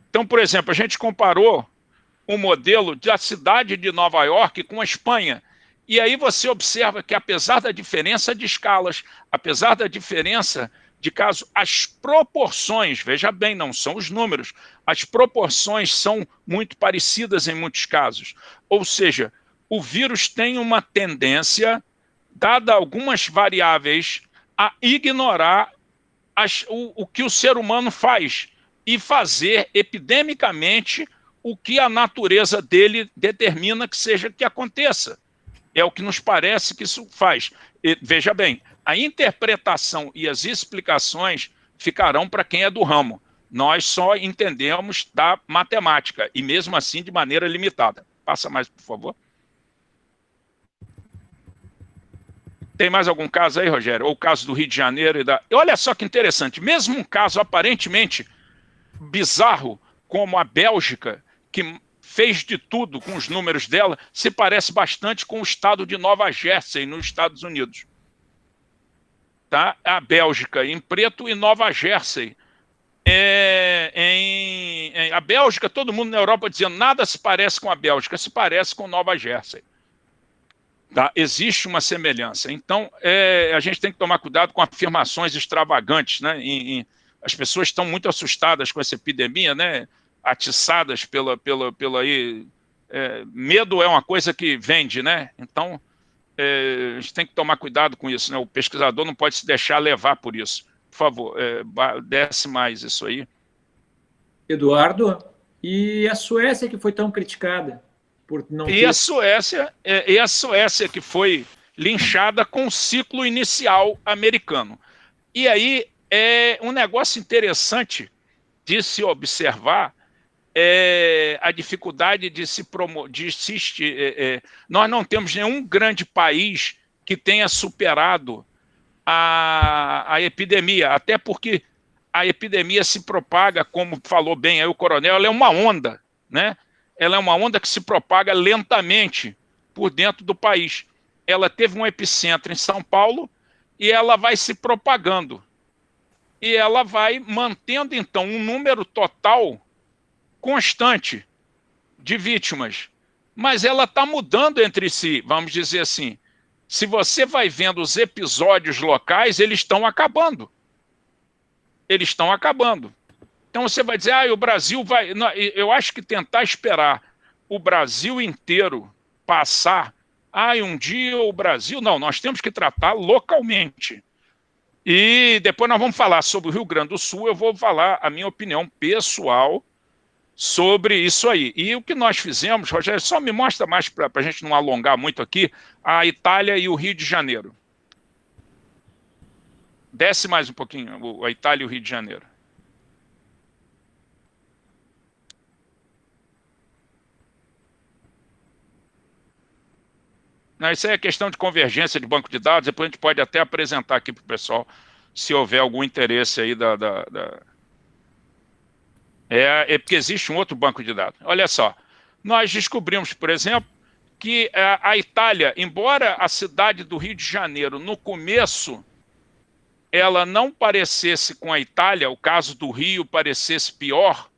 Então, por exemplo, a gente comparou o modelo da cidade de Nova York com a Espanha. E aí você observa que, apesar da diferença de escalas, apesar da diferença de caso, as proporções, veja bem, não são os números, as proporções são muito parecidas em muitos casos. Ou seja, o vírus tem uma tendência, dada algumas variáveis, a ignorar o que o ser humano faz e fazer epidemicamente o que a natureza dele determina que aconteça. É o que nos parece que isso faz. E, veja bem, a interpretação e as explicações ficarão para quem é do ramo. Nós só entendemos da matemática, e mesmo assim de maneira limitada. Passa mais, por favor. Tem mais algum caso aí, Rogério? Ou o caso do Rio de Janeiro? Olha só que interessante, mesmo um caso aparentemente bizarro, como a Bélgica, que fez de tudo com os números dela, se parece bastante com o estado de Nova Jersey, nos Estados Unidos. Tá? A Bélgica em preto e Nova Jersey. A Bélgica, todo mundo na Europa dizendo nada se parece com a Bélgica, se parece com Nova Jersey. Tá? Existe uma semelhança. Então, a gente tem que tomar cuidado com afirmações extravagantes. Né? As pessoas estão muito assustadas com essa epidemia, né? Atiçadas pela aí. Medo é uma coisa que vende, né? Então, a gente tem que tomar cuidado com isso, né? O pesquisador não pode se deixar levar por isso. Por favor, desce mais isso aí. Eduardo, e a Suécia que foi tão criticada por não ter... A Suécia que foi linchada com o ciclo inicial americano. E aí, um negócio interessante de se observar a dificuldade de se promover. Nós não temos nenhum grande país que tenha superado a epidemia, até porque a epidemia se propaga, como falou bem aí o coronel, ela é uma onda, né? Ela é uma onda que se propaga lentamente por dentro do país. Ela teve um epicentro em São Paulo e ela vai se propagando. E ela vai mantendo, então, um número total constante de vítimas. Mas ela está mudando entre si, vamos dizer assim. Se você vai vendo os episódios locais, eles estão acabando. Eles estão acabando. Então você vai dizer, o Brasil vai... Não, eu acho que tentar esperar o Brasil inteiro passar, um dia o Brasil... Não, nós temos que tratar localmente. E depois nós vamos falar sobre o Rio Grande do Sul, eu vou falar a minha opinião pessoal sobre isso aí. E o que nós fizemos, Rogério, só me mostra mais para a gente não alongar muito aqui, a Itália e o Rio de Janeiro. Desce mais um pouquinho, a Itália e o Rio de Janeiro. Não, isso aí é questão de convergência de banco de dados, depois a gente pode até apresentar aqui para o pessoal, se houver algum interesse aí porque existe um outro banco de dados. Olha só, nós descobrimos, por exemplo, que a Itália, embora a cidade do Rio de Janeiro, no começo, ela não parecesse com a Itália, o caso do Rio parecesse pior,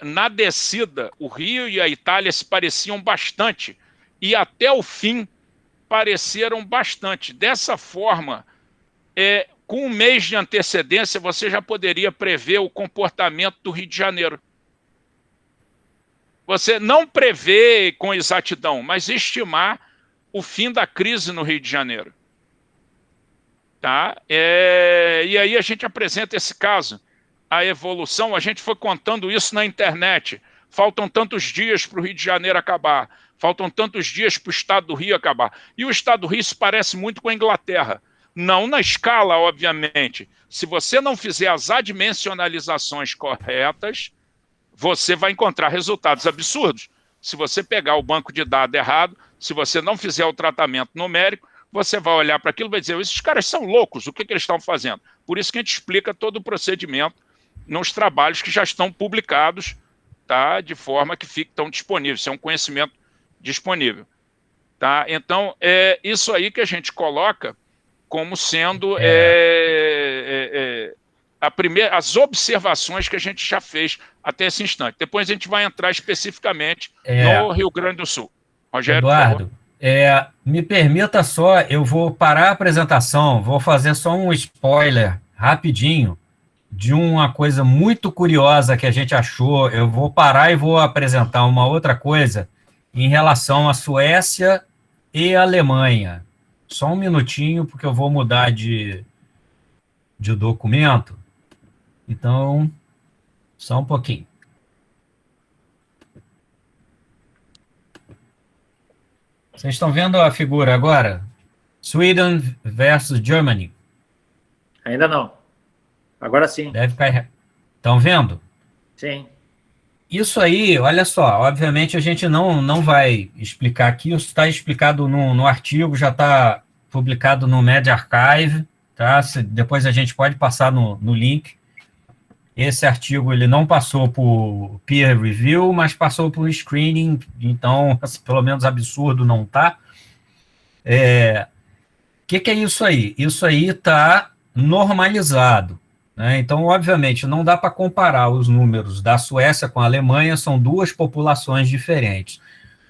na descida, o Rio e a Itália se pareciam bastante, e até o fim pareceram bastante. Dessa forma, com um mês de antecedência, você já poderia prever o comportamento do Rio de Janeiro. Você não prevê com exatidão, mas estimar o fim da crise no Rio de Janeiro. Tá? E aí a gente apresenta esse caso, a evolução, a gente foi contando isso na internet. Faltam tantos dias para o Rio de Janeiro acabar, faltam tantos dias para o estado do Rio acabar. E o estado do Rio se parece muito com a Inglaterra. Não na escala, obviamente. Se você não fizer as adimensionalizações corretas, você vai encontrar resultados absurdos. Se você pegar o banco de dados errado, se você não fizer o tratamento numérico, você vai olhar para aquilo e vai dizer, esses caras são loucos, o que eles estão fazendo? Por isso que a gente explica todo o procedimento nos trabalhos que já estão publicados, tá? De forma que fiquem disponíveis. Isso é um conhecimento disponível. Tá? Então, isso aí que a gente coloca como sendo as observações que a gente já fez até esse instante. Depois a gente vai entrar especificamente no Rio Grande do Sul. Rogério, Eduardo, me permita só, eu vou parar a apresentação, vou fazer só um spoiler rapidinho de uma coisa muito curiosa que a gente achou. Eu vou parar e vou apresentar uma outra coisa em relação à Suécia e à Alemanha. Só um minutinho, porque eu vou mudar de documento. Então, só um pouquinho. Vocês estão vendo a figura agora? Sweden versus Germany. Ainda não. Agora sim. Deve cair. Estão vendo? Sim. Isso aí, olha só, obviamente a gente não vai explicar aqui, isso está explicado no artigo, já está publicado no medRxiv, tá? Depois a gente pode passar no link. Esse artigo ele não passou por peer review, mas passou por screening, então, pelo menos absurdo não está. Que é isso aí? Isso aí está normalizado. Então, obviamente, não dá para comparar os números da Suécia com a Alemanha, são duas populações diferentes.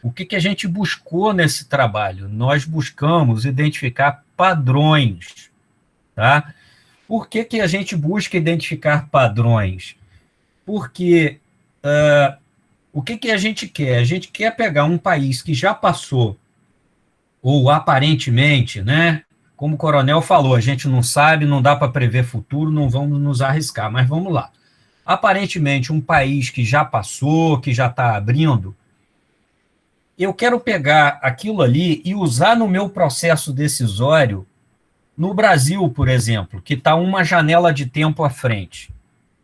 O que a gente buscou nesse trabalho? Nós buscamos identificar padrões. Tá? Por que a gente busca identificar padrões? Porque o que a gente quer? A gente quer pegar um país que já passou, ou aparentemente, né? Como o coronel falou, a gente não sabe, não dá para prever futuro, não vamos nos arriscar, mas vamos lá. Aparentemente, um país que já passou, que já está abrindo, eu quero pegar aquilo ali e usar no meu processo decisório no Brasil, por exemplo, que está uma janela de tempo à frente.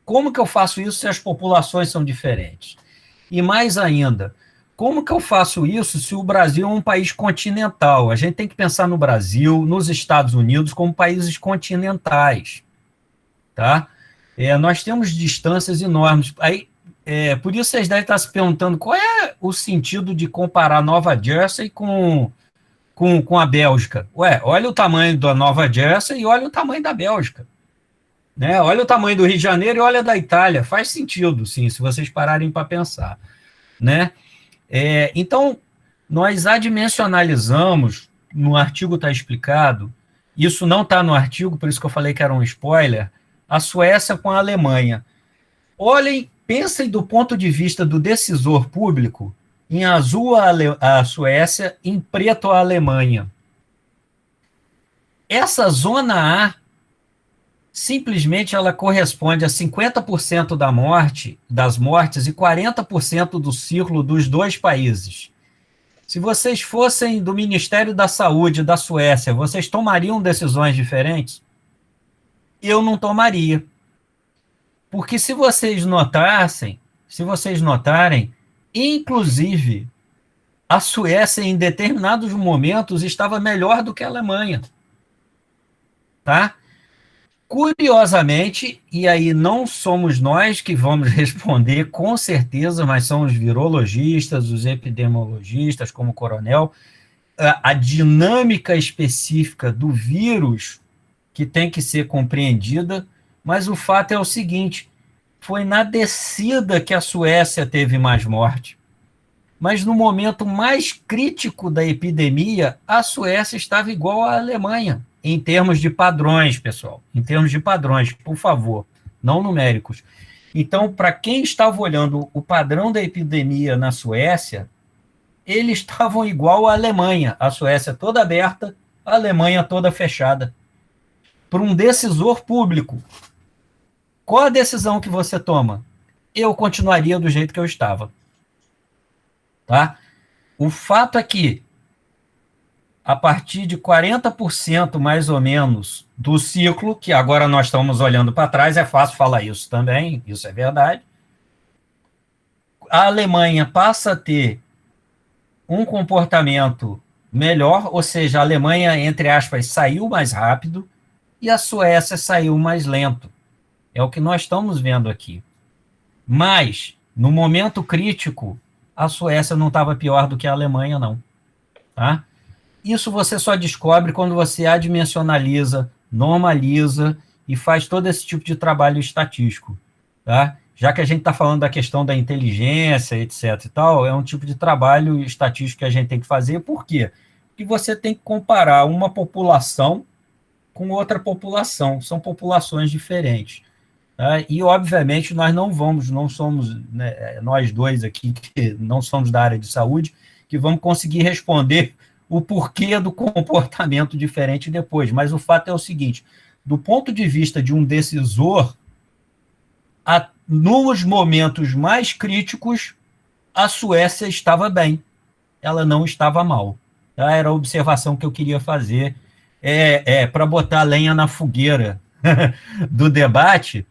Como que eu faço isso se as populações são diferentes? E mais ainda, como que eu faço isso se o Brasil é um país continental? A gente tem que pensar no Brasil, nos Estados Unidos, como países continentais, tá? Nós temos distâncias enormes. Aí, por isso vocês devem estar se perguntando qual é o sentido de comparar Nova Jersey com a Bélgica. Ué, olha o tamanho da Nova Jersey e olha o tamanho da Bélgica. Né? Olha o tamanho do Rio de Janeiro e olha da Itália. Faz sentido, sim, se vocês pararem para pensar. Né? Então, nós adimensionalizamos, no artigo está explicado, isso não está no artigo, por isso que eu falei que era um spoiler, a Suécia com a Alemanha. Olhem, pensem do ponto de vista do decisor público, em azul a Suécia, em preto a Alemanha. Essa zona A, simplesmente ela corresponde a 50% das mortes e 40% do ciclo dos dois países. Se vocês fossem do Ministério da Saúde da Suécia, vocês tomariam decisões diferentes? Eu não tomaria. Porque se vocês notarem, inclusive, a Suécia, em determinados momentos, estava melhor do que a Alemanha. Tá? Curiosamente, e aí não somos nós que vamos responder com certeza, mas são os virologistas, os epidemiologistas, como o Coronel, a dinâmica específica do vírus que tem que ser compreendida, mas o fato é o seguinte, foi na descida que a Suécia teve mais morte, mas no momento mais crítico da epidemia, a Suécia estava igual à Alemanha, em termos de padrões, pessoal, em termos de padrões, por favor, não numéricos. Então, para quem estava olhando o padrão da epidemia na Suécia, eles estavam igual à Alemanha, a Suécia toda aberta, a Alemanha toda fechada. Para um decisor público, qual a decisão que você toma? Eu continuaria do jeito que eu estava. Tá? O fato é que, a partir de 40% mais ou menos do ciclo, que agora nós estamos olhando para trás, é fácil falar isso também, isso é verdade, a Alemanha passa a ter um comportamento melhor, ou seja, a Alemanha, entre aspas, saiu mais rápido e a Suécia saiu mais lento. É o que nós estamos vendo aqui. Mas, no momento crítico, a Suécia não estava pior do que a Alemanha, não. Tá? Isso você só descobre quando você adimensionaliza, normaliza e faz todo esse tipo de trabalho estatístico. Tá? Já que a gente está falando da questão da inteligência, etc. e tal, é um tipo de trabalho estatístico que a gente tem que fazer. Por quê? Porque você tem que comparar uma população com outra população. São populações diferentes. Tá? E, obviamente, nós não somos, né, nós dois aqui, que não somos da área de saúde, que vamos conseguir responder o porquê do comportamento diferente depois. Mas o fato é o seguinte, do ponto de vista de um decisor, nos momentos mais críticos, a Suécia estava bem, ela não estava mal. Tá? Era a observação que eu queria fazer, para botar lenha na fogueira do debate.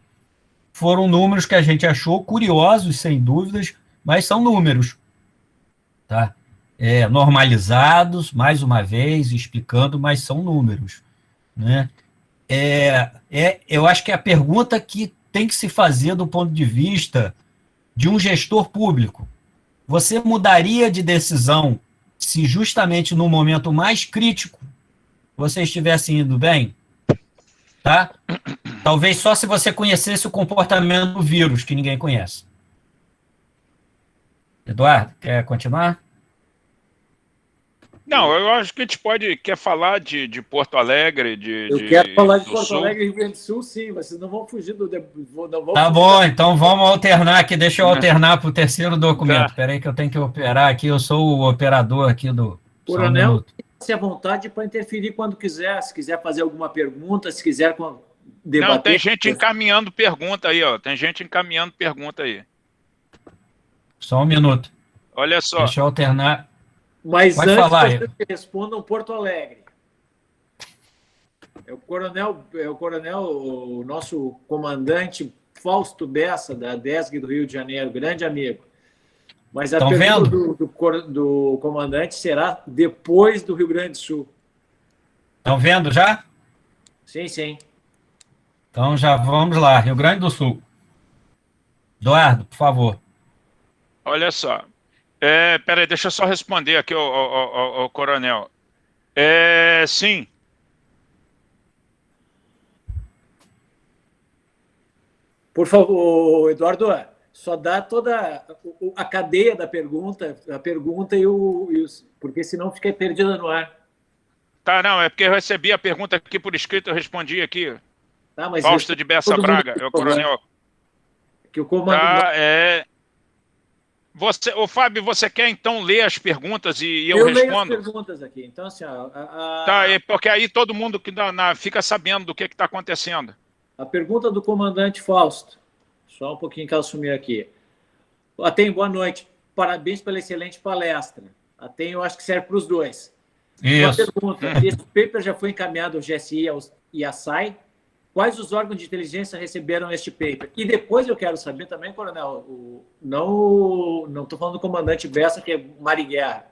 Foram números que a gente achou curiosos, sem dúvidas, mas são números. Tá? Normalizados, mais uma vez, explicando, mas são números. Né? Eu acho que a pergunta que tem que se fazer do ponto de vista de um gestor público, você mudaria de decisão se justamente no momento mais crítico você estivesse indo bem? Tá? Talvez só se você conhecesse o comportamento do vírus, que ninguém conhece. Eduardo, quer continuar? Não, eu acho que a gente quer falar de Porto Alegre, Eu quero falar de do Porto Sul. Alegre e Rio Grande do Sul, sim, vocês não vão fugir do... Tá bom, então vamos alternar aqui, deixa eu alternar para o terceiro documento. Tá. Espera aí que eu tenho que operar aqui, eu sou o operador aqui do... Coronel, se à vontade para interferir quando quiser, se quiser fazer alguma pergunta, se quiser debater... Não, tem gente encaminhando pergunta aí, ó. Tem gente encaminhando pergunta aí. Só um minuto. Olha só. Deixa eu alternar. Mas Pode antes falar, vocês respondam Porto Alegre. o nosso comandante Fausto Bessa, da DESG do Rio de Janeiro, grande amigo. Mas a pergunta do comandante será depois do Rio Grande do Sul. Estão vendo já? Sim, sim. Então já vamos lá, Rio Grande do Sul. Eduardo, por favor. Olha só. Peraí, deixa eu só responder aqui ao coronel. Sim. Por favor, Eduardo, só dá toda a cadeia da pergunta, porque senão fica perdida no ar. Tá, não, é porque eu recebi a pergunta aqui por escrito, eu respondi aqui. Tá, mas Fausto de Bessa Braga, é o coronel. Que o comando... Tá, Ô, Fábio, você quer então ler as perguntas e eu respondo? Leio as perguntas aqui. Então, assim, Tá, porque aí todo mundo que fica sabendo do que está acontecendo. A pergunta do comandante Fausto. Só um pouquinho que ela sumiu aqui. Atenho, boa noite. Parabéns pela excelente palestra. Atenho, eu acho que serve para os dois. Isso. Uma pergunta. Esse paper já foi encaminhado ao GSI e à SAI? Quais os órgãos de inteligência receberam este paper? E depois eu quero saber também, coronel, não estou falando do comandante Bessa, que é Marighella.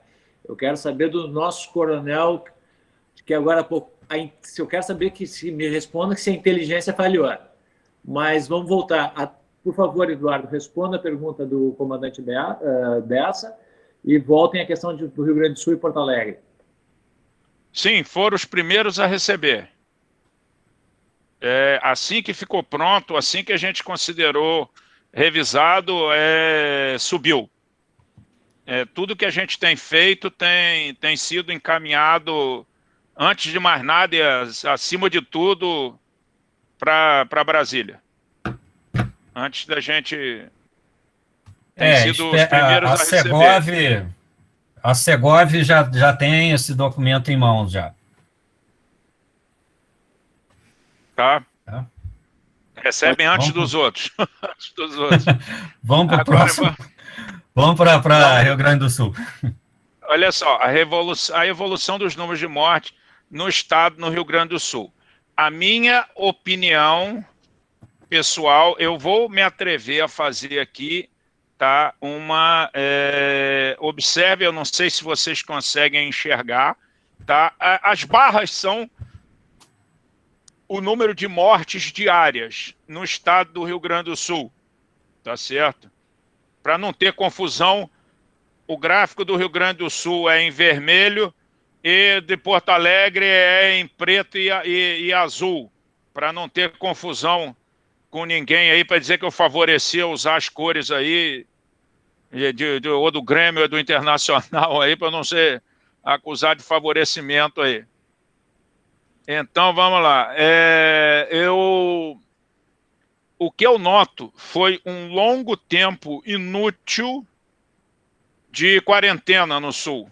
Eu quero saber do nosso coronel, que agora há pouco... Se eu quero saber que se me responda que se a inteligência falhou. Mas vamos voltar. Por favor, Eduardo, responda a pergunta do comandante Bessa e voltem à questão do Rio Grande do Sul e Porto Alegre. Sim, foram os primeiros a receber. Assim que ficou pronto, assim que a gente considerou revisado, subiu. Tudo que a gente tem feito tem sido encaminhado, antes de mais nada e acima de tudo, para Brasília. Antes da gente... Tem sido os primeiros a receber. A Segov já tem esse documento em mãos já. Tá. Recebem antes dos outros. Antes dos outros. Vamos para o próximo. Vamos para Rio Grande do Sul. Olha só, a evolução dos números de morte no estado, no Rio Grande do Sul. A minha opinião pessoal, eu vou me atrever a fazer aqui, tá? Observe, eu não sei se vocês conseguem enxergar, tá? As barras são o número de mortes diárias no estado do Rio Grande do Sul, tá certo? Para não ter confusão, o gráfico do Rio Grande do Sul é em vermelho e de Porto Alegre é em preto e azul, para não ter confusão com ninguém aí, para dizer que eu favorecia usar as cores aí, ou do Grêmio ou do Internacional aí, para não ser acusado de favorecimento aí. Então, vamos lá. O que eu noto foi um longo tempo inútil de quarentena no Sul.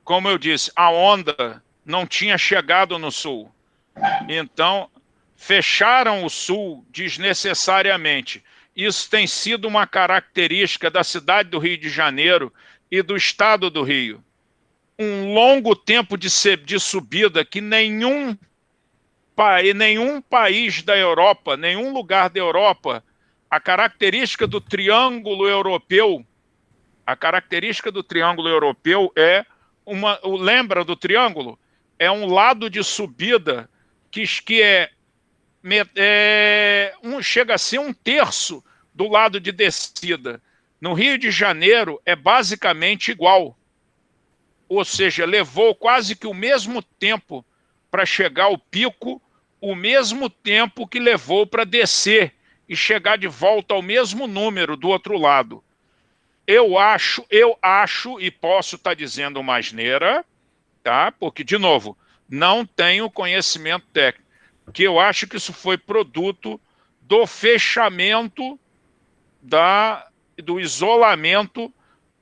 Como eu disse, a onda não tinha chegado no Sul. Então, fecharam o Sul desnecessariamente. Isso tem sido uma característica da cidade do Rio de Janeiro e do estado do Rio. Um longo tempo de subida que nenhum país da Europa, nenhum lugar da Europa, a característica do triângulo europeu é lembra do triângulo? É um lado de subida que chega a ser um terço do lado de descida. No Rio de Janeiro é basicamente igual. Ou seja, levou quase que o mesmo tempo para chegar ao pico, o mesmo tempo que levou para descer e chegar de volta ao mesmo número do outro lado. Eu acho, e posso estar dizendo uma asneira, tá? Porque, de novo, não tenho conhecimento técnico, que eu acho que isso foi produto do fechamento do isolamento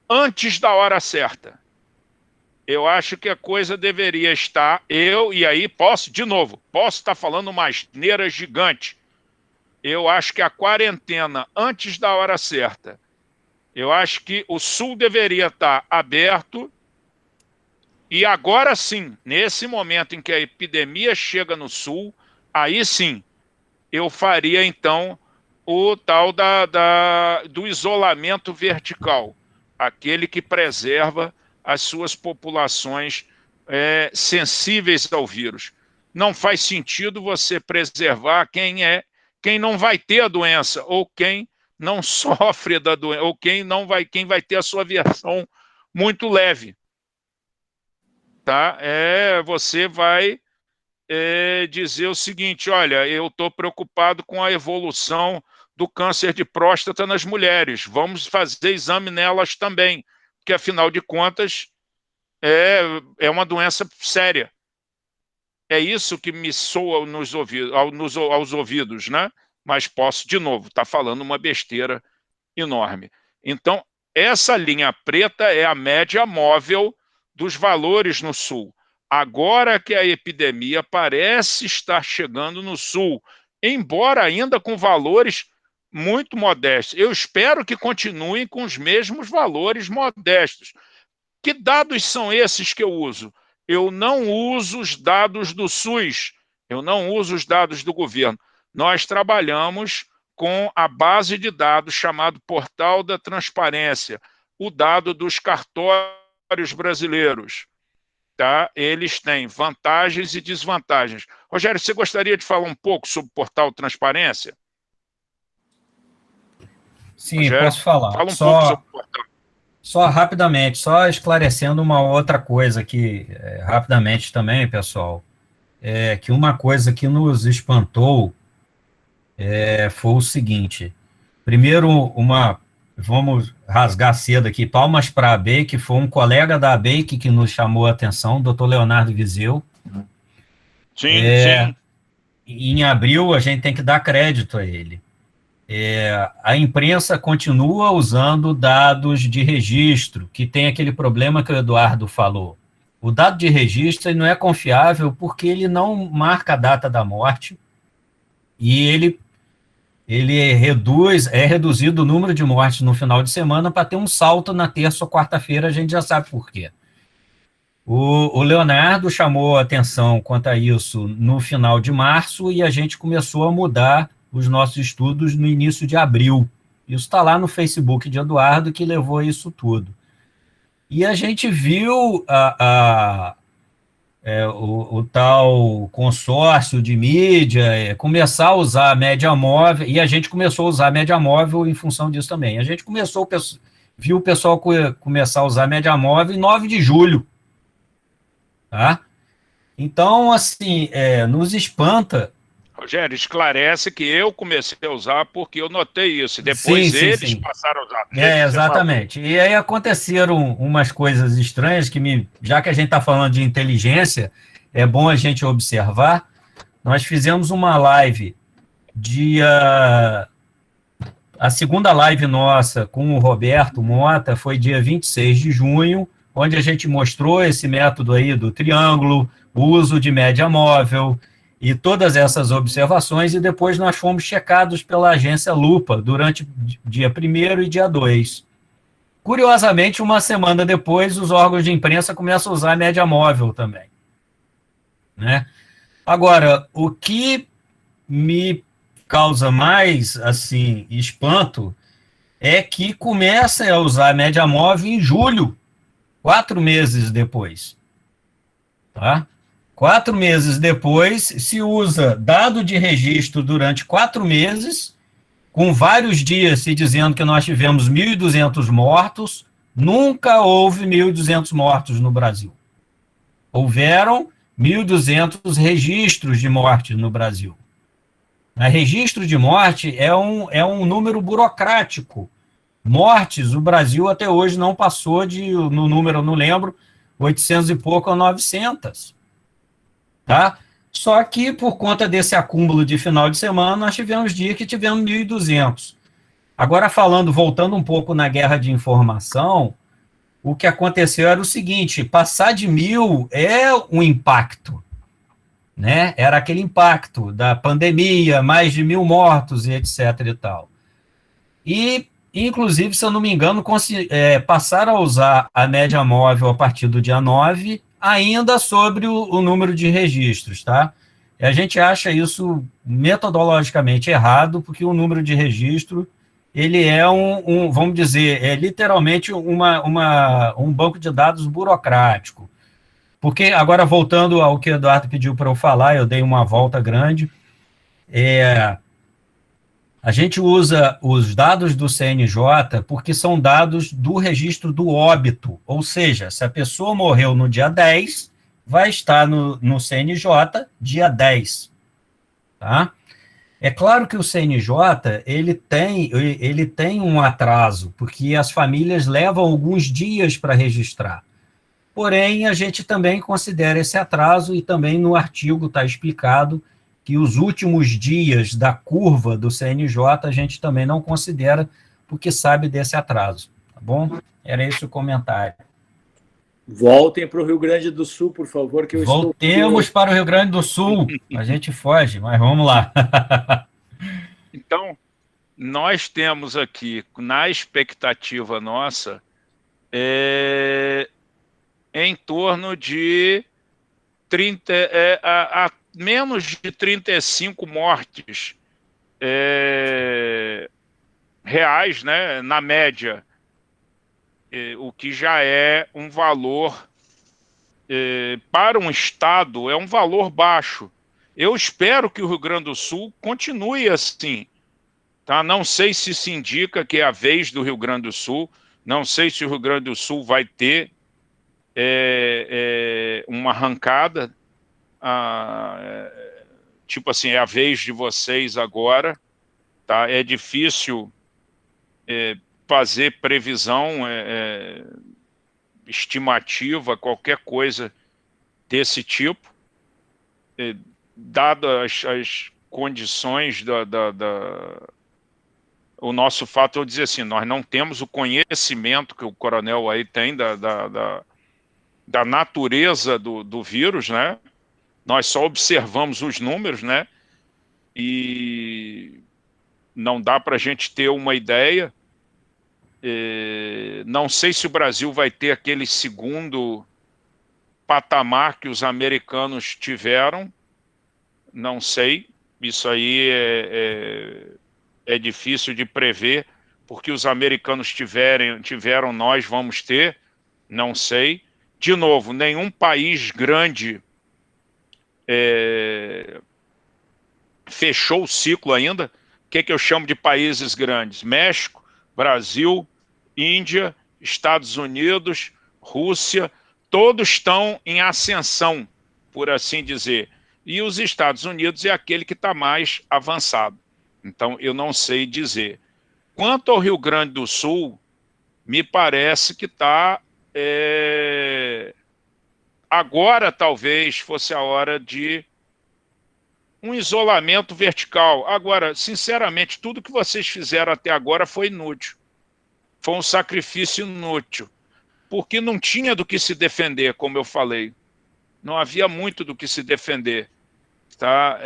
antes da hora certa. Eu acho que a coisa deveria estar, e aí posso estar falando uma asneira gigante. Eu acho que a quarentena antes da hora certa, eu acho que o Sul deveria estar aberto E agora sim, nesse momento em que a epidemia chega no Sul, aí sim, eu faria então o tal do isolamento vertical, aquele que preserva as suas populações sensíveis ao vírus. Não faz sentido você preservar quem não vai ter a doença, ou quem não sofre da doença, ou quem vai ter a sua versão muito leve. Tá? Você vai dizer o seguinte: olha, eu estou preocupado com a evolução do câncer de próstata nas mulheres, vamos fazer exame nelas também, porque afinal de contas é uma doença séria. É isso que me soa aos ouvidos, né? Mas posso, de novo, estar falando uma besteira enorme. Então, essa linha preta é a média móvel dos valores no Sul. Agora que a epidemia parece estar chegando no Sul, embora ainda com valores muito modestos. Eu espero que continuem com os mesmos valores modestos. Que dados são esses que eu uso? Eu não uso os dados do SUS, eu não uso os dados do governo. Nós trabalhamos com a base de dados chamado Portal da Transparência, o dado dos cartórios brasileiros. Tá? Eles têm vantagens e desvantagens. Rogério, você gostaria de falar um pouco sobre o Portal Transparência? Sim, Rogério, posso falar. fala um pouco sobre o portal. Só rapidamente, só esclarecendo uma outra coisa aqui, rapidamente também, pessoal, que uma coisa que nos espantou foi o seguinte. Primeiro, vamos rasgar cedo aqui, palmas para a ABEIC, que foi um colega da ABEIC que nos chamou a atenção, o doutor Leonardo Vizeu. Sim, sim. Em abril, a gente tem que dar crédito a ele. A imprensa continua usando dados de registro, que tem aquele problema que o Eduardo falou. O dado de registro não é confiável porque ele não marca a data da morte e ele é reduzido o número de mortes no final de semana para ter um salto na terça ou quarta-feira, a gente já sabe por quê. O Leonardo chamou a atenção quanto a isso no final de março e a gente começou a mudar os nossos estudos no início de abril. Isso está lá no Facebook de Eduardo, que levou a isso tudo. E a gente viu o tal consórcio de mídia começar a usar a média móvel, e a gente começou a usar a média móvel em função disso também. A gente viu o pessoal começar a usar a média móvel em 9 de julho. Tá? Então, assim, nos espanta. Rogério, esclarece que eu comecei a usar porque eu notei isso, e depois eles passaram a usar. Exatamente. E aí aconteceram umas coisas estranhas já que a gente está falando de inteligência, é bom a gente observar. Nós fizemos uma live a segunda live nossa com o Roberto Mota foi dia 26 de junho, onde a gente mostrou esse método aí do triângulo, o uso de média móvel, e todas essas observações, e depois nós fomos checados pela agência Lupa durante dia 1º e dia 2. Curiosamente, uma semana depois, os órgãos de imprensa começam a usar a média móvel também. Né? Agora, o que me causa mais assim espanto é que começa a usar a média móvel em julho, 4 meses depois. Tá? 4 meses depois, se usa dado de registro durante 4 meses, com vários dias se dizendo que nós tivemos 1.200 mortos, nunca houve 1.200 mortos no Brasil. Houveram 1.200 registros de morte no Brasil. Registro de morte é um número burocrático. Mortes, o Brasil até hoje não passou no número, eu não lembro, 800 e pouco ou 900. Tá? Só que, por conta desse acúmulo de final de semana, nós tivemos dias que tivemos 1.200. Agora, voltando um pouco na guerra de informação, o que aconteceu era o seguinte, passar de 1.000 é um impacto, né? Era aquele impacto da pandemia, mais de 1.000 mortos e etc. e tal. E, inclusive, se eu não me engano, passaram a usar a média móvel a partir do dia 9, ainda sobre o número de registros, tá? E a gente acha isso metodologicamente errado, porque o número de registro, ele é vamos dizer, é literalmente um banco de dados burocrático. Porque, agora voltando ao que o Eduardo pediu para eu falar, eu dei uma volta grande, a gente usa os dados do CNJ porque são dados do registro do óbito, ou seja, se a pessoa morreu no dia 10, vai estar no CNJ dia 10, tá? É claro que o CNJ, ele tem um atraso, porque as famílias levam alguns dias para registrar. Porém, a gente também considera esse atraso, e também no artigo está explicado que os últimos dias da curva do CNJ a gente também não considera, porque sabe desse atraso, tá bom? Era esse o comentário. Voltem para o Rio Grande do Sul, por favor, que eu Voltemos para o Rio Grande do Sul. A gente foge, mas vamos lá. Então, nós temos aqui, na expectativa nossa, em torno de 30, a menos de 35 mortes reais, né, na média, o que já é um valor, para um estado, é um valor baixo. Eu espero que o Rio Grande do Sul continue assim, tá? Não sei se isso indica que é a vez do Rio Grande do Sul, não sei se o Rio Grande do Sul vai ter uma arrancada, tipo assim, é a vez de vocês agora, tá? É difícil fazer previsão, estimativa, qualquer coisa desse tipo, dadas as condições o nosso fato, eu dizer assim, nós não temos o conhecimento que o coronel aí tem da natureza do vírus, né? Nós só observamos os números, né? E não dá para a gente ter uma ideia. Não sei se o Brasil vai ter aquele segundo patamar que os americanos tiveram, não sei. Isso aí é difícil de prever, porque os americanos tiveram, nós vamos ter, não sei. De novo, nenhum país grande fechou o ciclo ainda. O que eu chamo de países grandes? México, Brasil, Índia, Estados Unidos, Rússia, todos estão em ascensão, por assim dizer. E os Estados Unidos é aquele que está mais avançado. Então, eu não sei dizer. Quanto ao Rio Grande do Sul, me parece que está... Agora, talvez, fosse a hora de um isolamento vertical. Agora, sinceramente, tudo que vocês fizeram até agora foi inútil. Foi um sacrifício inútil. Porque não tinha do que se defender, como eu falei. Não havia muito do que se defender. Tá?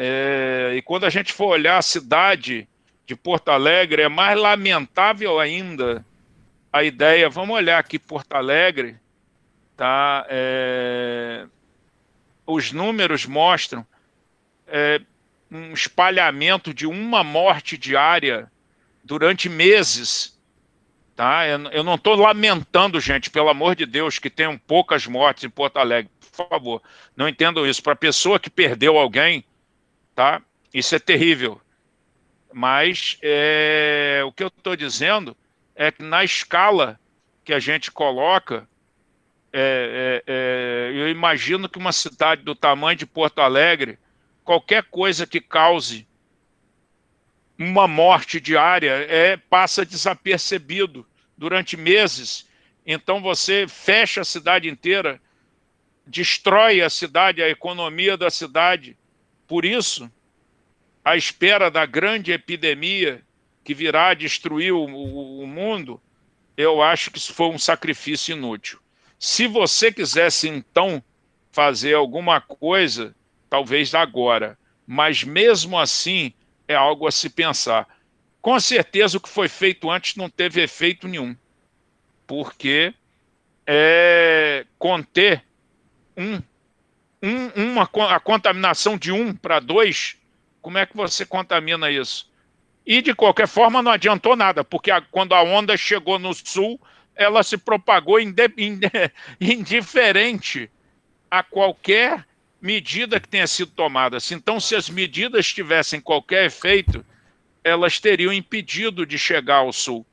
E quando a gente for olhar a cidade de Porto Alegre, é mais lamentável ainda a ideia. Vamos olhar aqui Porto Alegre. Tá? Os números mostram um espalhamento de uma morte diária durante meses. Tá? Eu não estou lamentando, gente, pelo amor de Deus, que tenham poucas mortes em Porto Alegre. Por favor, não entendam isso. Para a pessoa que perdeu alguém, tá? Isso é terrível. Mas o que eu estou dizendo é que na escala que a gente coloca, eu imagino que uma cidade do tamanho de Porto Alegre, qualquer coisa que cause uma morte diária passa desapercebido durante meses. Então você fecha a cidade inteira, destrói a cidade, a economia da cidade. Por isso, à espera da grande epidemia que virá destruir o mundo, eu acho que isso foi um sacrifício inútil. Se você quisesse, então, fazer alguma coisa, talvez agora, mas mesmo assim é algo a se pensar. Com certeza o que foi feito antes não teve efeito nenhum, porque conter a contaminação de 1 para 2, como é que você contamina isso? E, de qualquer forma, não adiantou nada, porque quando a onda chegou no sul, ela se propagou indiferente a qualquer medida que tenha sido tomada. Então, se as medidas tivessem qualquer efeito, elas teriam impedido de chegar ao sul.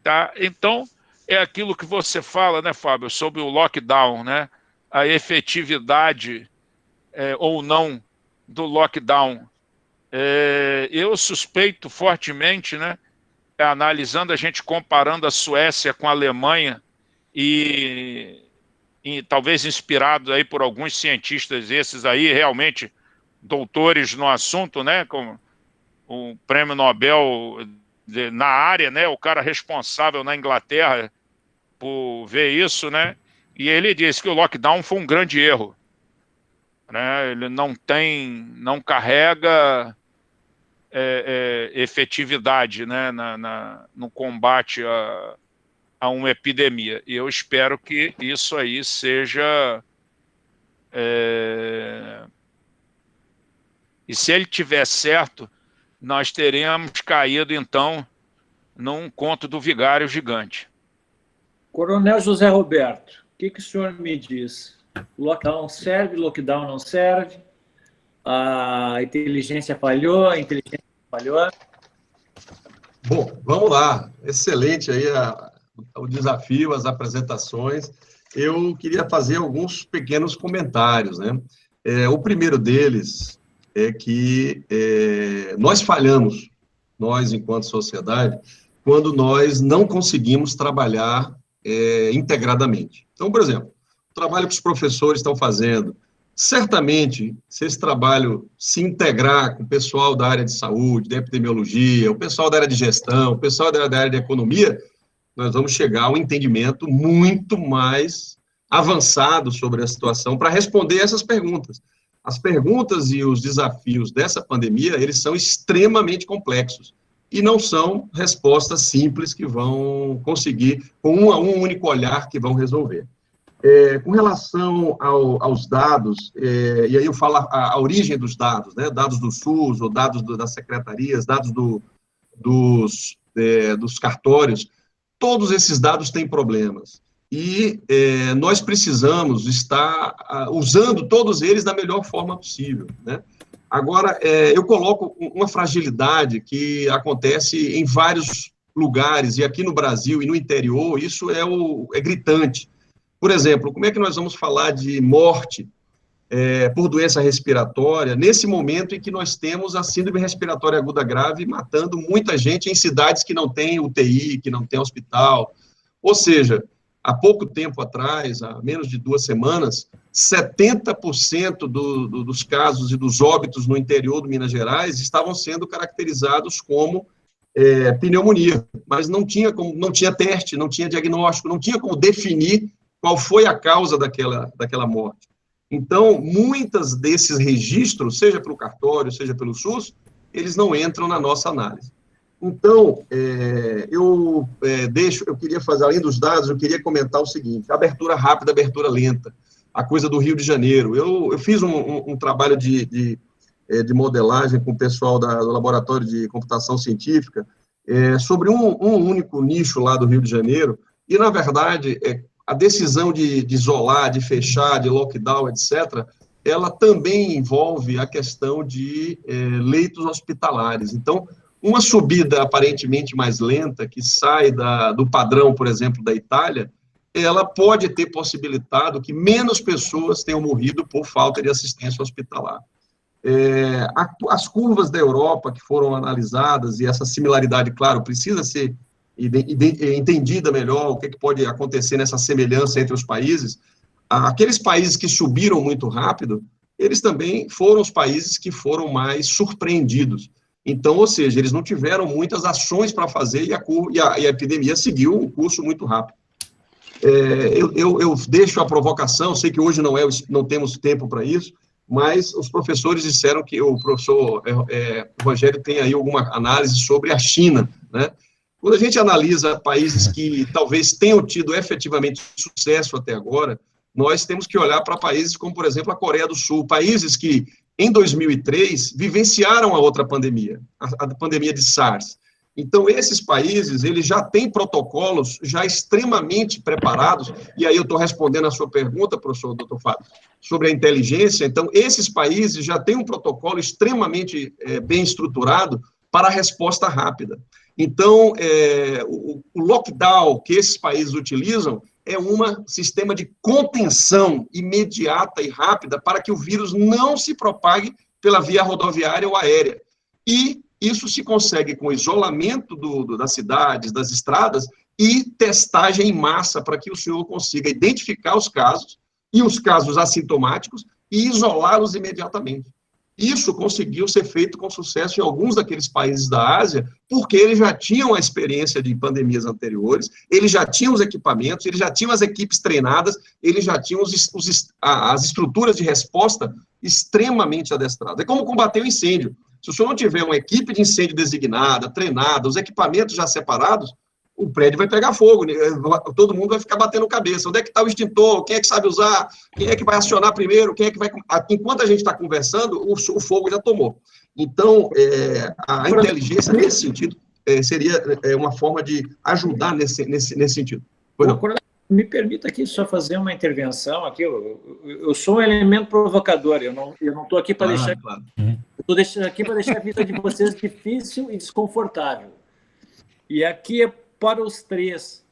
Tá? Então, é aquilo que você fala, né, Fábio, sobre o lockdown, né? A efetividade ou não do lockdown. Eu suspeito fortemente, né, analisando, a gente comparando a Suécia com a Alemanha e talvez inspirado aí por alguns cientistas, esses aí realmente doutores no assunto, né, como o prêmio Nobel na área, né, o cara responsável na Inglaterra por ver isso, né, e ele disse que o lockdown foi um grande erro, né, ele não carrega efetividade, né, no combate a uma epidemia. E eu espero que isso aí seja... E se ele tiver certo, nós teremos caído, então, num conto do vigário gigante. Coronel José Roberto, o que o senhor me diz? Lockdown serve, lockdown não serve? A inteligência falhou, a inteligência falhou? Bom, vamos lá. Excelente aí o desafio, as apresentações. Eu queria fazer alguns pequenos comentários, né? O primeiro deles é que nós falhamos, nós enquanto sociedade, quando nós não conseguimos trabalhar integradamente. Então, por exemplo, o trabalho que os professores estão fazendo, certamente, se esse trabalho se integrar com o pessoal da área de saúde, da epidemiologia, o pessoal da área de gestão, o pessoal da área de economia, nós vamos chegar a um entendimento muito mais avançado sobre a situação para responder essas perguntas. As perguntas e os desafios dessa pandemia, eles são extremamente complexos e não são respostas simples que vão conseguir, com um único olhar, que vão resolver. Com relação aos dados, e aí eu falo a origem dos dados, né, dados do SUS, ou dados das secretarias, dados dos cartórios, todos esses dados têm problemas. E nós precisamos estar usando todos eles da melhor forma possível, né? Agora, eu coloco uma fragilidade que acontece em vários lugares, e aqui no Brasil e no interior, isso é gritante. Por exemplo, como é que nós vamos falar de morte por doença respiratória nesse momento em que nós temos a síndrome respiratória aguda grave matando muita gente em cidades que não têm UTI, que não têm hospital? Ou seja, há pouco tempo atrás, há menos de 2 semanas, 70% dos casos e dos óbitos no interior do Minas Gerais estavam sendo caracterizados como pneumonia, mas não tinha teste, não tinha diagnóstico, não tinha como definir qual foi a causa daquela morte. Então, muitos desses registros, seja pelo cartório, seja pelo SUS, eles não entram na nossa análise. Então, eu queria fazer, além dos dados, eu queria comentar o seguinte: abertura rápida, abertura lenta, a coisa do Rio de Janeiro. Eu fiz um trabalho de modelagem com o pessoal do Laboratório de Computação Científica sobre um único nicho lá do Rio de Janeiro, e, na verdade, a decisão de isolar, de fechar, de lockdown, etc., ela também envolve a questão de leitos hospitalares. Então, uma subida aparentemente mais lenta, que sai do padrão, por exemplo, da Itália, ela pode ter possibilitado que menos pessoas tenham morrido por falta de assistência hospitalar. As curvas da Europa que foram analisadas, e essa similaridade, claro, precisa ser entendida melhor, o que pode acontecer nessa semelhança entre os países. Aqueles países que subiram muito rápido, eles também foram os países que foram mais surpreendidos. Então, ou seja, eles não tiveram muitas ações para fazer e a epidemia seguiu um curso muito rápido. Eu deixo a provocação, sei que hoje não temos tempo para isso, mas os professores disseram que o professor Rogério tem aí alguma análise sobre a China, né? Quando a gente analisa países que talvez tenham tido efetivamente sucesso até agora, nós temos que olhar para países como, por exemplo, a Coreia do Sul, países que, em 2003, vivenciaram a outra pandemia, a pandemia de SARS. Então, esses países, eles já têm protocolos já extremamente preparados, e aí eu estou respondendo a sua pergunta, professor Dr. Fábio, sobre a inteligência. Então, esses países já têm um protocolo extremamente bem estruturado para a resposta rápida. Então, o lockdown que esses países utilizam é um sistema de contenção imediata e rápida para que o vírus não se propague pela via rodoviária ou aérea. E isso se consegue com isolamento das cidades, das estradas, e testagem em massa para que o senhor consiga identificar os casos, e os casos assintomáticos, e isolá-los imediatamente. Isso conseguiu ser feito com sucesso em alguns daqueles países da Ásia, porque eles já tinham a experiência de pandemias anteriores, eles já tinham os equipamentos, eles já tinham as equipes treinadas, eles já tinham as estruturas de resposta extremamente adestradas. É como combater o incêndio. Se o senhor não tiver uma equipe de incêndio designada, treinada, os equipamentos já separados, o prédio vai pegar fogo, todo mundo vai ficar batendo cabeça. Onde é que está o extintor? Quem é que sabe usar? Quem é que vai acionar primeiro? Quem é que vai... Enquanto a gente está conversando, o fogo já tomou. Então, a inteligência, nesse sentido, seria uma forma de ajudar nesse sentido. Me permita aqui só fazer uma intervenção. Aqui, eu sou um elemento provocador, eu não estou aqui para deixar... Claro. Eu estou aqui para deixar a vida de vocês difícil e desconfortável. E aqui é para os três.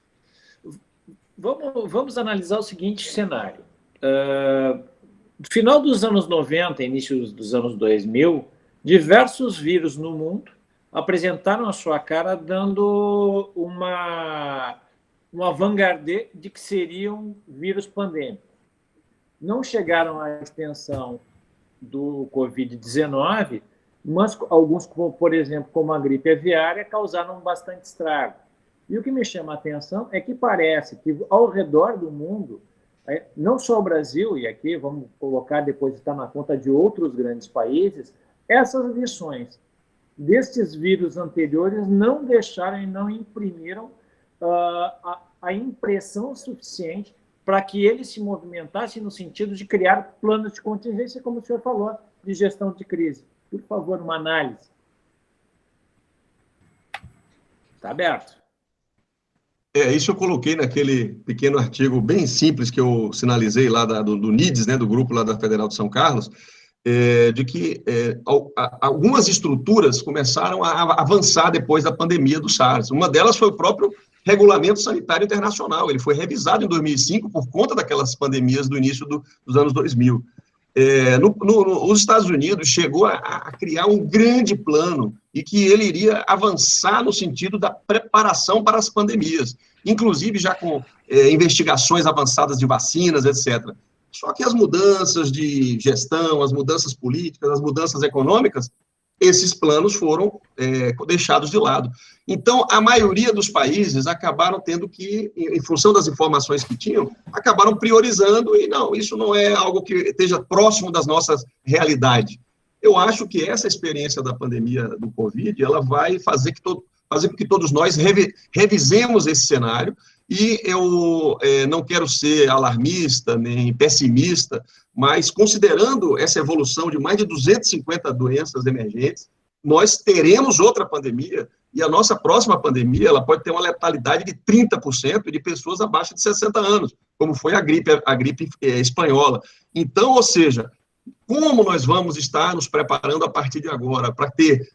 Vamos analisar o seguinte cenário. No final dos anos 90, início dos anos 2000, diversos vírus no mundo apresentaram a sua cara dando uma vanguarda de que seriam vírus pandêmicos. Não chegaram à extensão do Covid-19, mas alguns, por exemplo, como a gripe aviária, causaram bastante estrago. E o que me chama a atenção é que parece que, ao redor do mundo, não só o Brasil, e aqui vamos colocar, depois de estar na conta de outros grandes países, essas lições destes vírus anteriores não deixaram e não imprimiram a impressão suficiente para que eles se movimentassem no sentido de criar planos de contingência, como o senhor falou, de gestão de crise. Por favor, uma análise. Está aberto. Isso eu coloquei naquele pequeno artigo bem simples que eu sinalizei lá do NIDS, né, do grupo lá da Federal de São Carlos, de que algumas estruturas começaram a avançar depois da pandemia do SARS. Uma delas foi o próprio Regulamento Sanitário Internacional. Ele foi revisado em 2005 por conta daquelas pandemias do início dos anos 2000. Os Estados Unidos chegou a criar um grande plano e que ele iria avançar no sentido da preparação para as pandemias, inclusive já com investigações avançadas de vacinas, etc. Só que as mudanças de gestão, as mudanças políticas, as mudanças econômicas, esses planos foram deixados de lado. Então, a maioria dos países acabaram tendo que, em função das informações que tinham, acabaram priorizando, e não, isso não é algo que esteja próximo das nossas realidades. Eu acho que essa experiência da pandemia do Covid, ela vai fazer com que todos nós revisemos esse cenário, e eu não quero ser alarmista, nem pessimista, mas considerando essa evolução de mais de 250 doenças emergentes, nós teremos outra pandemia, e a nossa próxima pandemia ela pode ter uma letalidade de 30% de pessoas abaixo de 60 anos, como foi a gripe espanhola. Então, ou seja, como nós vamos estar nos preparando a partir de agora para ter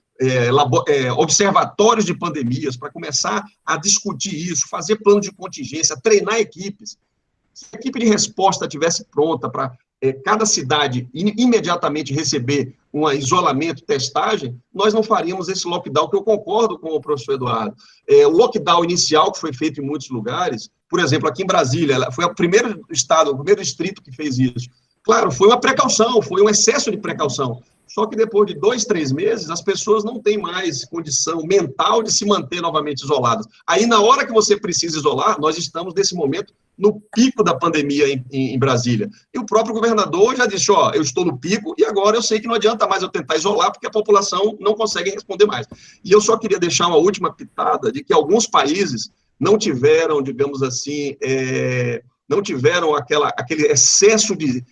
observatórios de pandemias, para começar a discutir isso, fazer plano de contingência, treinar equipes. Se a equipe de resposta estivesse pronta para cada cidade imediatamente receber um isolamento, testagem, nós não faríamos esse lockdown, que eu concordo com o professor Eduardo. O lockdown inicial, que foi feito em muitos lugares, por exemplo, aqui em Brasília, foi o primeiro estado, o primeiro distrito que fez isso. Claro, foi uma precaução, foi um excesso de precaução. Só que depois de 2, 3 meses, as pessoas não têm mais condição mental de se manter novamente isoladas. Aí, na hora que você precisa isolar, nós estamos, nesse momento, no pico da pandemia em Brasília. E o próprio governador já disse, eu estou no pico e agora eu sei que não adianta mais eu tentar isolar porque a população não consegue responder mais. E eu só queria deixar uma última pitada de que alguns países não tiveram, digamos assim, não tiveram aquele excesso de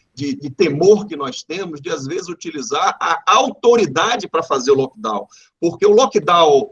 temor que nós temos de, às vezes, utilizar a autoridade para fazer o lockdown. Porque o lockdown,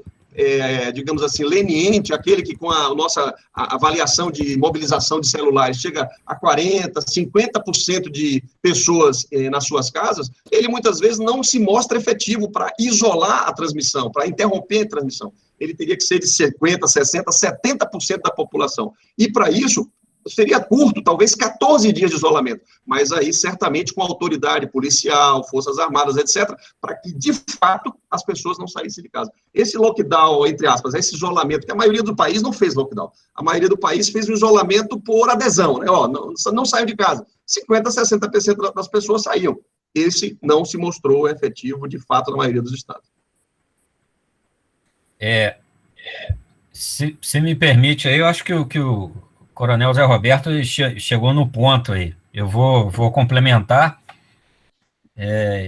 digamos assim, leniente, aquele que com a nossa avaliação de mobilização de celulares chega a 40%, 50% de pessoas nas suas casas, ele muitas vezes não se mostra efetivo para isolar a transmissão, para interromper a transmissão. Ele teria que ser de 50%, 60%, 70% da população. E para isso, seria curto, talvez 14 dias de isolamento, mas aí certamente com autoridade policial, forças armadas, etc., para que, de fato, as pessoas não saíssem de casa. Esse lockdown, entre aspas, esse isolamento, que a maioria do país não fez lockdown, a maioria do país fez um isolamento por adesão, né? Não saiam de casa. 50%, 60% das pessoas saíam. Esse não se mostrou efetivo, de fato, na maioria dos estados. Se me permite, aí eu acho que o Coronel Zé Roberto chegou no ponto aí. Eu vou complementar.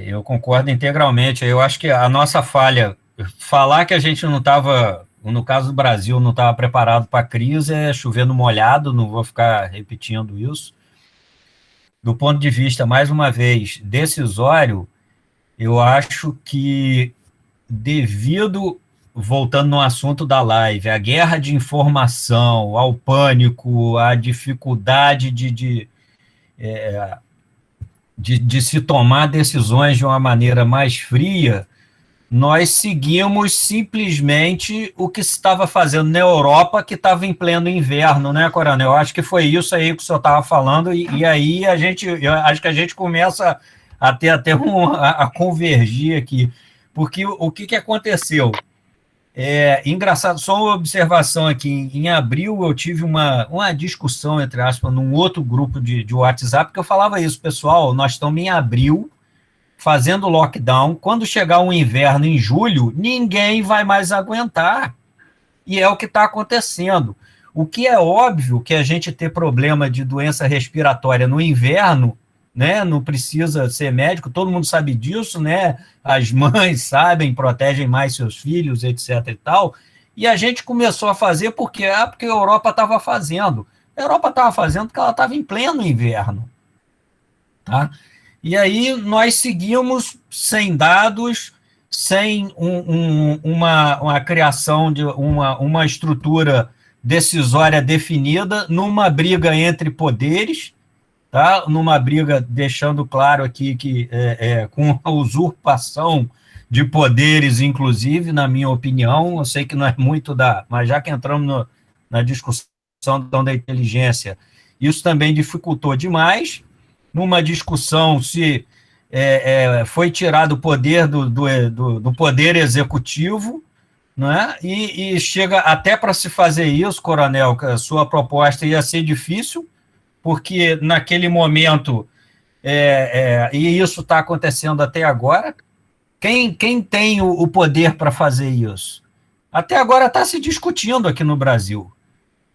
Eu concordo integralmente. Eu acho que a nossa falha, falar que a gente não estava, no caso do Brasil, não estava preparado para a crise, é chover no molhado, não vou ficar repetindo isso. Do ponto de vista, mais uma vez, decisório, eu acho que devido, voltando no assunto da live, a guerra de informação, ao pânico, a dificuldade de se tomar decisões de uma maneira mais fria, nós seguimos simplesmente o que se estava fazendo na Europa, que estava em pleno inverno, né, Coronel? Acho que foi isso aí que o senhor estava falando, e aí eu acho que a gente começa a ter até a convergir aqui, porque o que aconteceu? Engraçado, só uma observação aqui, em abril eu tive uma discussão, entre aspas, num outro grupo de WhatsApp, que eu falava isso, pessoal, nós estamos em abril, fazendo lockdown, quando chegar o inverno em julho, ninguém vai mais aguentar, e é o que está acontecendo. O que é óbvio que a gente ter problema de doença respiratória no inverno, né, não precisa ser médico, todo mundo sabe disso, né, as mães sabem, protegem mais seus filhos, etc e tal, e a gente começou a fazer porque a Europa estava fazendo. A Europa estava fazendo porque ela estava em pleno inverno, tá? E aí nós seguimos sem dados, sem uma criação de uma estrutura decisória definida, numa briga entre poderes, tá? Numa briga, deixando claro aqui que com a usurpação de poderes, inclusive, na minha opinião, eu sei que não é muito mas já que entramos na discussão da inteligência, isso também dificultou demais, numa discussão se foi tirado o poder do poder executivo, né? E chega até para se fazer isso, Coronel, que a sua proposta ia ser difícil, porque naquele momento, e isso está acontecendo até agora, quem tem o poder para fazer isso? Até agora está se discutindo aqui no Brasil,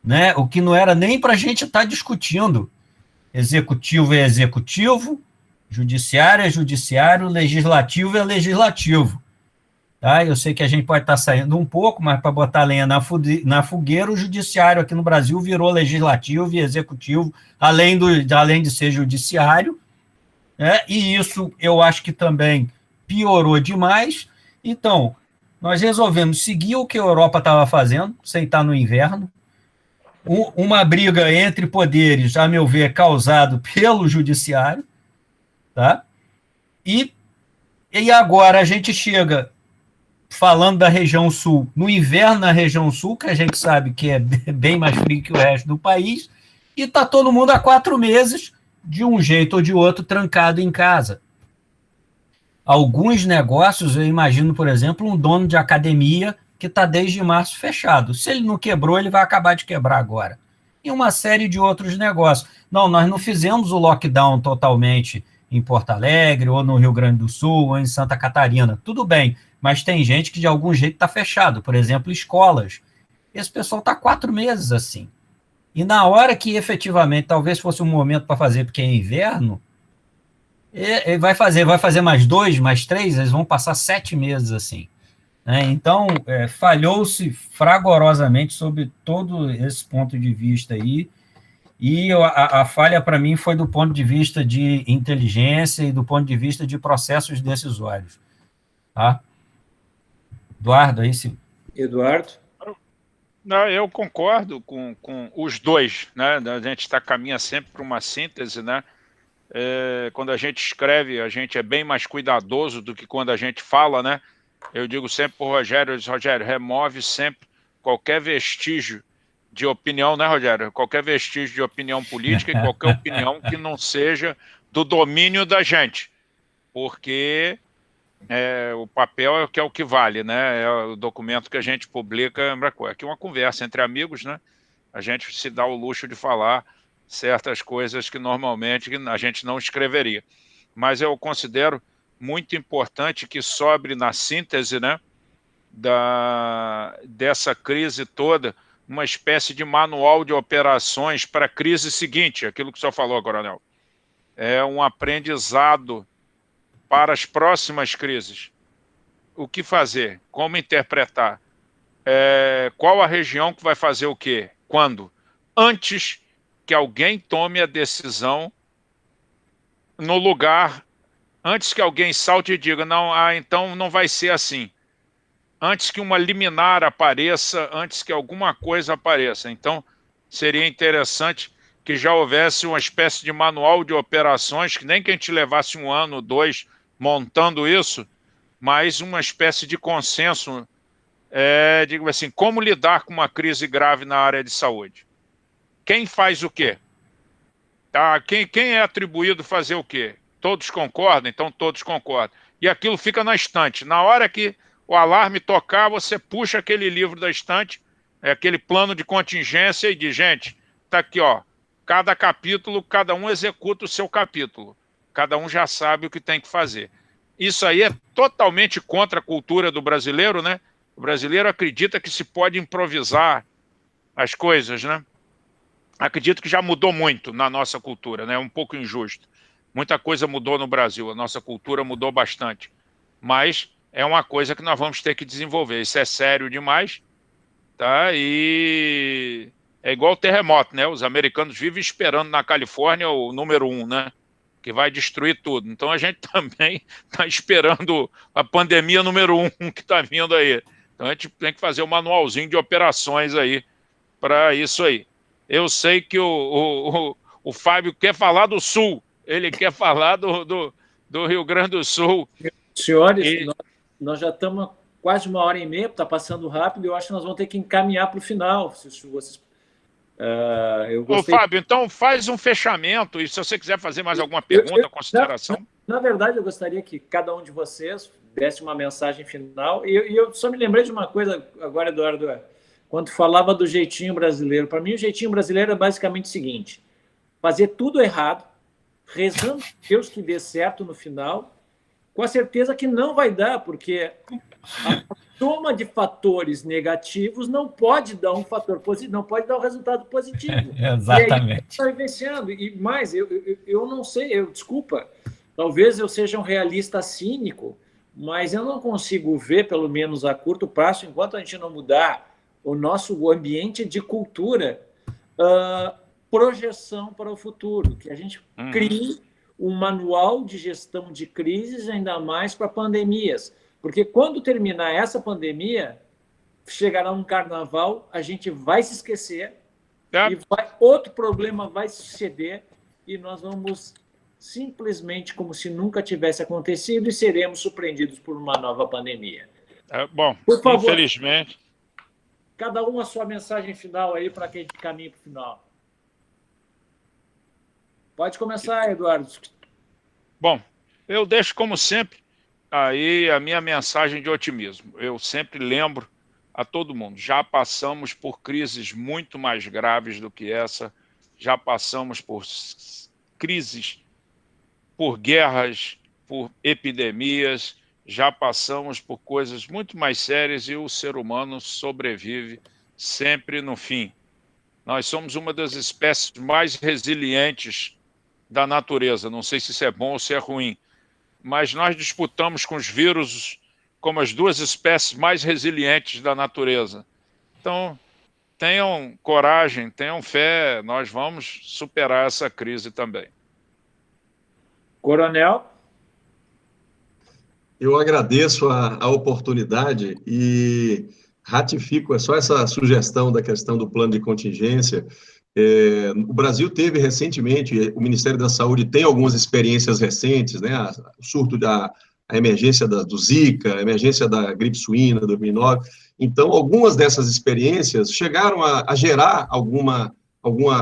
né? O que não era nem para a gente estar discutindo. Executivo é executivo, judiciário é judiciário, legislativo é legislativo. Tá? Eu sei que a gente pode estar saindo um pouco, mas para botar lenha na fogueira, o judiciário aqui no Brasil virou legislativo e executivo, além de ser judiciário, né? E isso eu acho que também piorou demais. Então, nós resolvemos seguir o que a Europa estava fazendo, sem estar no inverno, uma briga entre poderes, a meu ver, causado pelo judiciário, tá? E agora a gente chega falando da região sul, no inverno na região sul, que a gente sabe que é bem mais frio que o resto do país, e está todo mundo há 4 meses, de um jeito ou de outro, trancado em casa. Alguns negócios, eu imagino, por exemplo, um dono de academia que está desde março fechado. Se ele não quebrou, ele vai acabar de quebrar agora. E uma série de outros negócios. Não, nós não fizemos o lockdown totalmente em Porto Alegre, ou no Rio Grande do Sul, ou em Santa Catarina. Tudo bem, mas tem gente que de algum jeito está fechado. Por exemplo, escolas. Esse pessoal está 4 meses assim. E na hora que efetivamente, talvez fosse um momento para fazer, porque é inverno, ele vai fazer mais 2, mais 3, eles vão passar 7 meses assim. Então, falhou-se fragorosamente sobre todo esse ponto de vista aí, E a falha, para mim, foi do ponto de vista de inteligência e do ponto de vista de processos decisórios. Tá? Eduardo, aí sim. Eduardo? Não, eu concordo com os dois, né? A gente caminha sempre para uma síntese, né? Quando a gente escreve, a gente é bem mais cuidadoso do que quando a gente fala, né? Eu digo sempre para o Rogério, Rogério, remove sempre qualquer vestígio de opinião, né, Rogério? Qualquer vestígio de opinião política e qualquer opinião que não seja do domínio da gente, porque o papel é o que vale, né? É o documento que a gente publica. Aqui é uma conversa entre amigos, né? A gente se dá o luxo de falar certas coisas que normalmente a gente não escreveria. Mas eu considero muito importante que sobre na síntese, né, dessa crise toda, uma espécie de manual de operações para a crise seguinte, aquilo que o senhor falou, Coronel. É um aprendizado para as próximas crises. O que fazer? Como interpretar? Qual a região que vai fazer o quê? Quando? Antes que alguém tome a decisão no lugar, antes que alguém salte e diga, não, então não vai ser assim. Antes que uma liminar apareça, antes que alguma coisa apareça. Então, seria interessante que já houvesse uma espécie de manual de operações, que nem que a gente levasse 1 ano, 2, montando isso, mas uma espécie de consenso, digo assim, como lidar com uma crise grave na área de saúde. Quem faz o quê? Tá? Quem é atribuído fazer o quê? Todos concordam? Então todos concordam. E aquilo fica na estante. Na hora que o alarme tocar, você puxa aquele livro da estante, aquele plano de contingência e diz, gente, tá aqui, ó, cada capítulo, cada um executa o seu capítulo. Cada um já sabe o que tem que fazer. Isso aí é totalmente contra a cultura do brasileiro, né? O brasileiro acredita que se pode improvisar as coisas, né? Acredito que já mudou muito na nossa cultura, né? Um pouco injusto. Muita coisa mudou no Brasil, a nossa cultura mudou bastante. Mas é uma coisa que nós vamos ter que desenvolver. Isso é sério demais, tá? E é igual o terremoto, né? Os americanos vivem esperando na Califórnia o número 1, né? Que vai destruir tudo. Então a gente também está esperando a pandemia número 1 que está vindo aí. Então a gente tem que fazer um manualzinho de operações aí para isso aí. Eu sei que o Fábio quer falar do Sul, ele quer falar do Rio Grande do Sul. Senhores, nós já estamos quase 1h30, está passando rápido, eu acho que nós vamos ter que encaminhar para o final. Se vocês, Fábio, então faz um fechamento, e se você quiser fazer mais alguma pergunta, consideração. Na verdade, eu gostaria que cada um de vocês desse uma mensagem final, e eu só me lembrei de uma coisa agora, Eduardo, quando falava do jeitinho brasileiro. Para mim, o jeitinho brasileiro é basicamente o seguinte: fazer tudo errado, rezando a Deus que dê certo no final, com a certeza que não vai dar, porque a soma de fatores negativos não pode dar um fator positivo, não pode dar um resultado positivo. Exatamente. E aí está vivenciando. E mais, eu não sei, desculpa, talvez eu seja um realista cínico, mas eu não consigo ver, pelo menos a curto prazo, enquanto a gente não mudar o nosso ambiente de cultura, projeção para o futuro, que a gente crie um manual de gestão de crises, ainda mais para pandemias. Porque quando terminar essa pandemia, chegará um carnaval, a gente vai se esquecer, e outro problema vai suceder, e nós vamos simplesmente como se nunca tivesse acontecido e seremos surpreendidos por uma nova pandemia. Bom, por favor, infelizmente... Cada um a sua mensagem final aí para que a gente caminhe para o final. Pode começar, Eduardo. Bom, eu deixo, como sempre, aí a minha mensagem de otimismo. Eu sempre lembro a todo mundo, já passamos por crises muito mais graves do que essa, já passamos por crises, por guerras, por epidemias, já passamos por coisas muito mais sérias e o ser humano sobrevive sempre no fim. Nós somos uma das espécies mais resilientes da natureza. Não sei se isso é bom ou se é ruim, mas nós disputamos com os vírus como as duas espécies mais resilientes da natureza. Então, tenham coragem, tenham fé, nós vamos superar essa crise também. Coronel? Eu agradeço a oportunidade e ratifico, é só essa sugestão da questão do plano de contingência. O Brasil teve recentemente, o Ministério da Saúde tem algumas experiências recentes, né? O surto a emergência do Zika, a emergência da gripe suína, 2009. Então, algumas dessas experiências chegaram a gerar alguma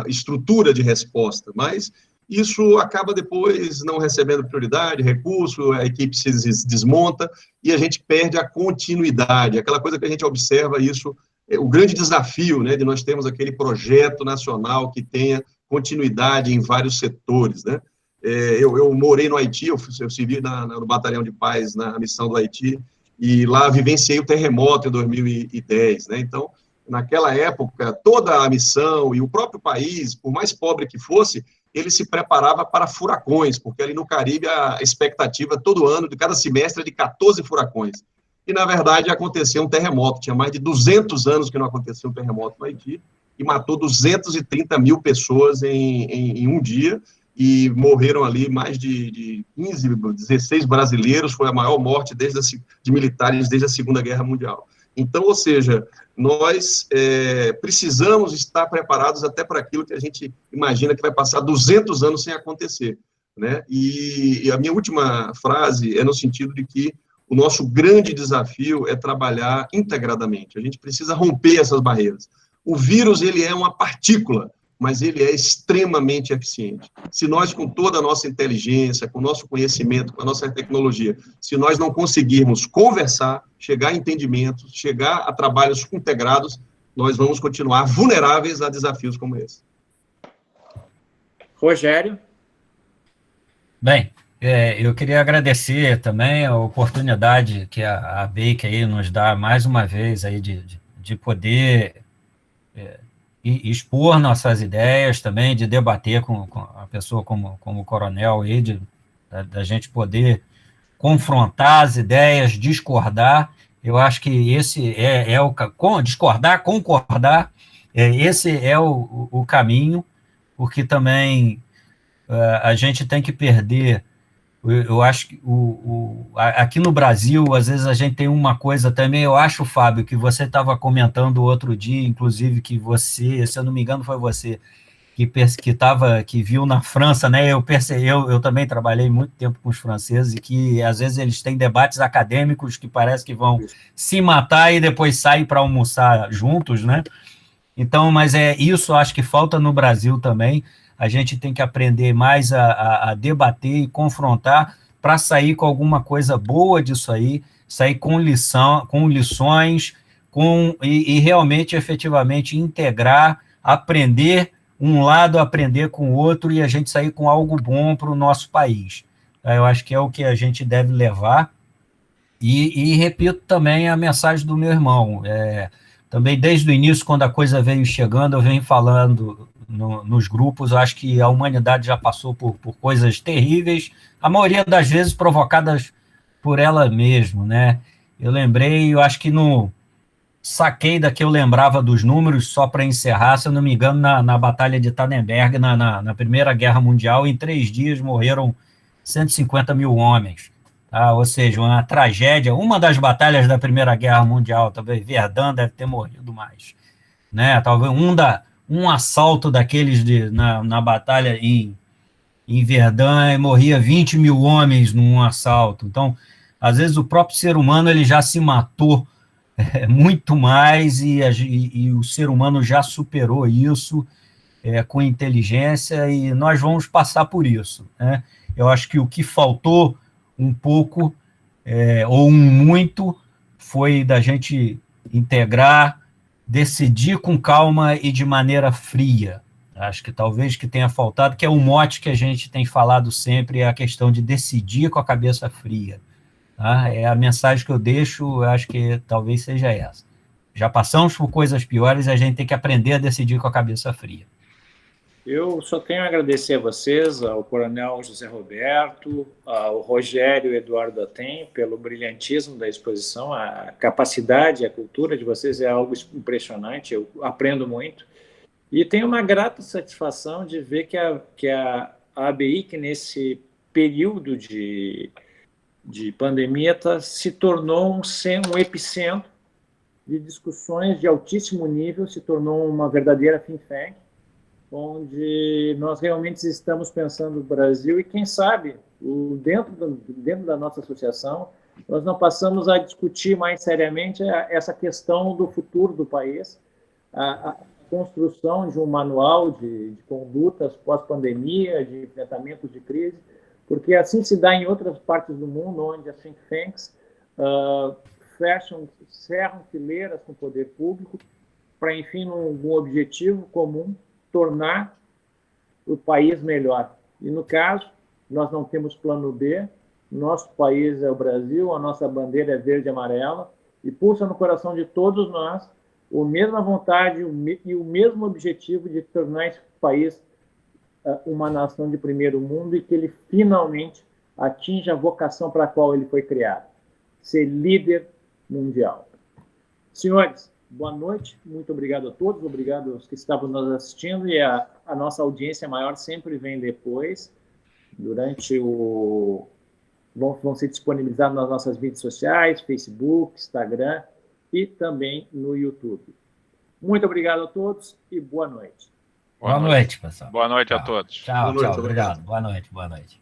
estrutura de resposta, mas isso acaba depois não recebendo prioridade, recurso, a equipe se desmonta e a gente perde a continuidade, aquela coisa que a gente observa isso, o grande desafio, né, de nós termos aquele projeto nacional que tenha continuidade em vários setores, né. Eu morei no Haiti, eu servi no Batalhão de Paz, na missão do Haiti, e lá vivenciei o terremoto em 2010, né, então, naquela época, toda a missão e o próprio país, por mais pobre que fosse, ele se preparava para furacões, porque ali no Caribe a expectativa todo ano, de cada semestre, é de 14 furacões. E, na verdade, aconteceu um terremoto. Tinha mais de 200 anos que não acontecia um terremoto no Haiti, e matou 230 mil pessoas em um dia, e morreram ali mais de 15, 16 brasileiros, foi a maior morte de militares desde a Segunda Guerra Mundial. Então, ou seja, nós precisamos estar preparados até para aquilo que a gente imagina que vai passar 200 anos sem acontecer, né? E a minha última frase é no sentido de que o nosso grande desafio é trabalhar integradamente. A gente precisa romper essas barreiras. O vírus, ele é uma partícula, mas ele é extremamente eficiente. Se nós, com toda a nossa inteligência, com o nosso conhecimento, com a nossa tecnologia, se nós não conseguirmos conversar, chegar a entendimentos, chegar a trabalhos integrados, nós vamos continuar vulneráveis a desafios como esse. Rogério? Bem, eu queria agradecer também a oportunidade que a BEIC aí nos dá mais uma vez aí de poder e expor nossas ideias também, de debater com a pessoa como o coronel aí, da gente poder confrontar as ideias, discordar. Eu acho que esse discordar, concordar, esse é o caminho, porque também a gente tem que perder. Eu acho que aqui no Brasil, às vezes a gente tem uma coisa também, eu acho, Fábio, que você estava comentando outro dia, inclusive, que você, se eu não me engano, foi você, que viu na França, né? Eu também trabalhei muito tempo com os franceses, e que às vezes eles têm debates acadêmicos que parece que vão se matar e depois sair para almoçar juntos, né? Então, mas isso acho que falta no Brasil também. A gente tem que aprender mais a debater e confrontar para sair com alguma coisa boa disso aí, sair com lições, e realmente, efetivamente, integrar, aprender um lado, aprender com o outro, e a gente sair com algo bom para o nosso país. Eu acho que é o que a gente deve levar. E repito também a mensagem do meu irmão. Também, desde o início, quando a coisa veio chegando, eu venho falando nos grupos, eu acho que a humanidade já passou por coisas terríveis, a maioria das vezes provocadas por ela mesma, né? Eu acho que saquei daqui, eu lembrava dos números, só para encerrar, se eu não me engano, na Batalha de Tannenberg, na Primeira Guerra Mundial, em 3 dias morreram 150 mil homens, tá? Ou seja, uma tragédia, uma das batalhas da Primeira Guerra Mundial, talvez Verdun deve ter morrido mais, né? Talvez um assalto daqueles na batalha em Verdun, morria 20 mil homens num assalto. Então, às vezes o próprio ser humano ele já se matou muito mais, e o ser humano já superou isso com inteligência, e nós vamos passar por isso, né? Eu acho que o que faltou um pouco, ou muito, foi da gente integrar, decidir com calma e de maneira fria. Acho que talvez que tenha faltado, que é o mote que a gente tem falado sempre, é a questão de decidir com a cabeça fria. Tá? É a mensagem que eu deixo, eu acho que talvez seja essa. Já passamos por coisas piores, a gente tem que aprender a decidir com a cabeça fria. Eu só tenho a agradecer a vocês, ao Coronel José Roberto, ao Rogério Eduardo Atem, pelo brilhantismo da exposição, a capacidade, a cultura de vocês é algo impressionante, eu aprendo muito. E tenho uma grata satisfação de ver que a ABI, que nesse período de pandemia, se tornou um epicentro de discussões de altíssimo nível, se tornou uma verdadeira think tank, onde nós realmente estamos pensando no Brasil e, quem sabe, dentro da nossa associação, nós não passamos a discutir mais seriamente essa questão do futuro do país, a construção de um manual de condutas pós-pandemia, de enfrentamento de crise, porque assim se dá em outras partes do mundo, onde as think tanks cerram fileiras com o poder público para, enfim, um objetivo comum, tornar o país melhor. E, no caso, nós não temos plano B, nosso país é o Brasil, a nossa bandeira é verde e amarela, e pulsa no coração de todos nós a mesma vontade e o mesmo objetivo de tornar esse país uma nação de primeiro mundo e que ele finalmente atinja a vocação para a qual ele foi criado, ser líder mundial. Senhores, boa noite, muito obrigado a todos, obrigado aos que estavam nos assistindo, e a nossa audiência maior sempre vem depois, durante vão ser disponibilizados nas nossas redes sociais, Facebook, Instagram e também no YouTube. Muito obrigado a todos e boa noite. Boa noite, pessoal. Boa noite tchau. a todos. Tchau, boa noite, tchau, obrigado. Boa noite, boa noite.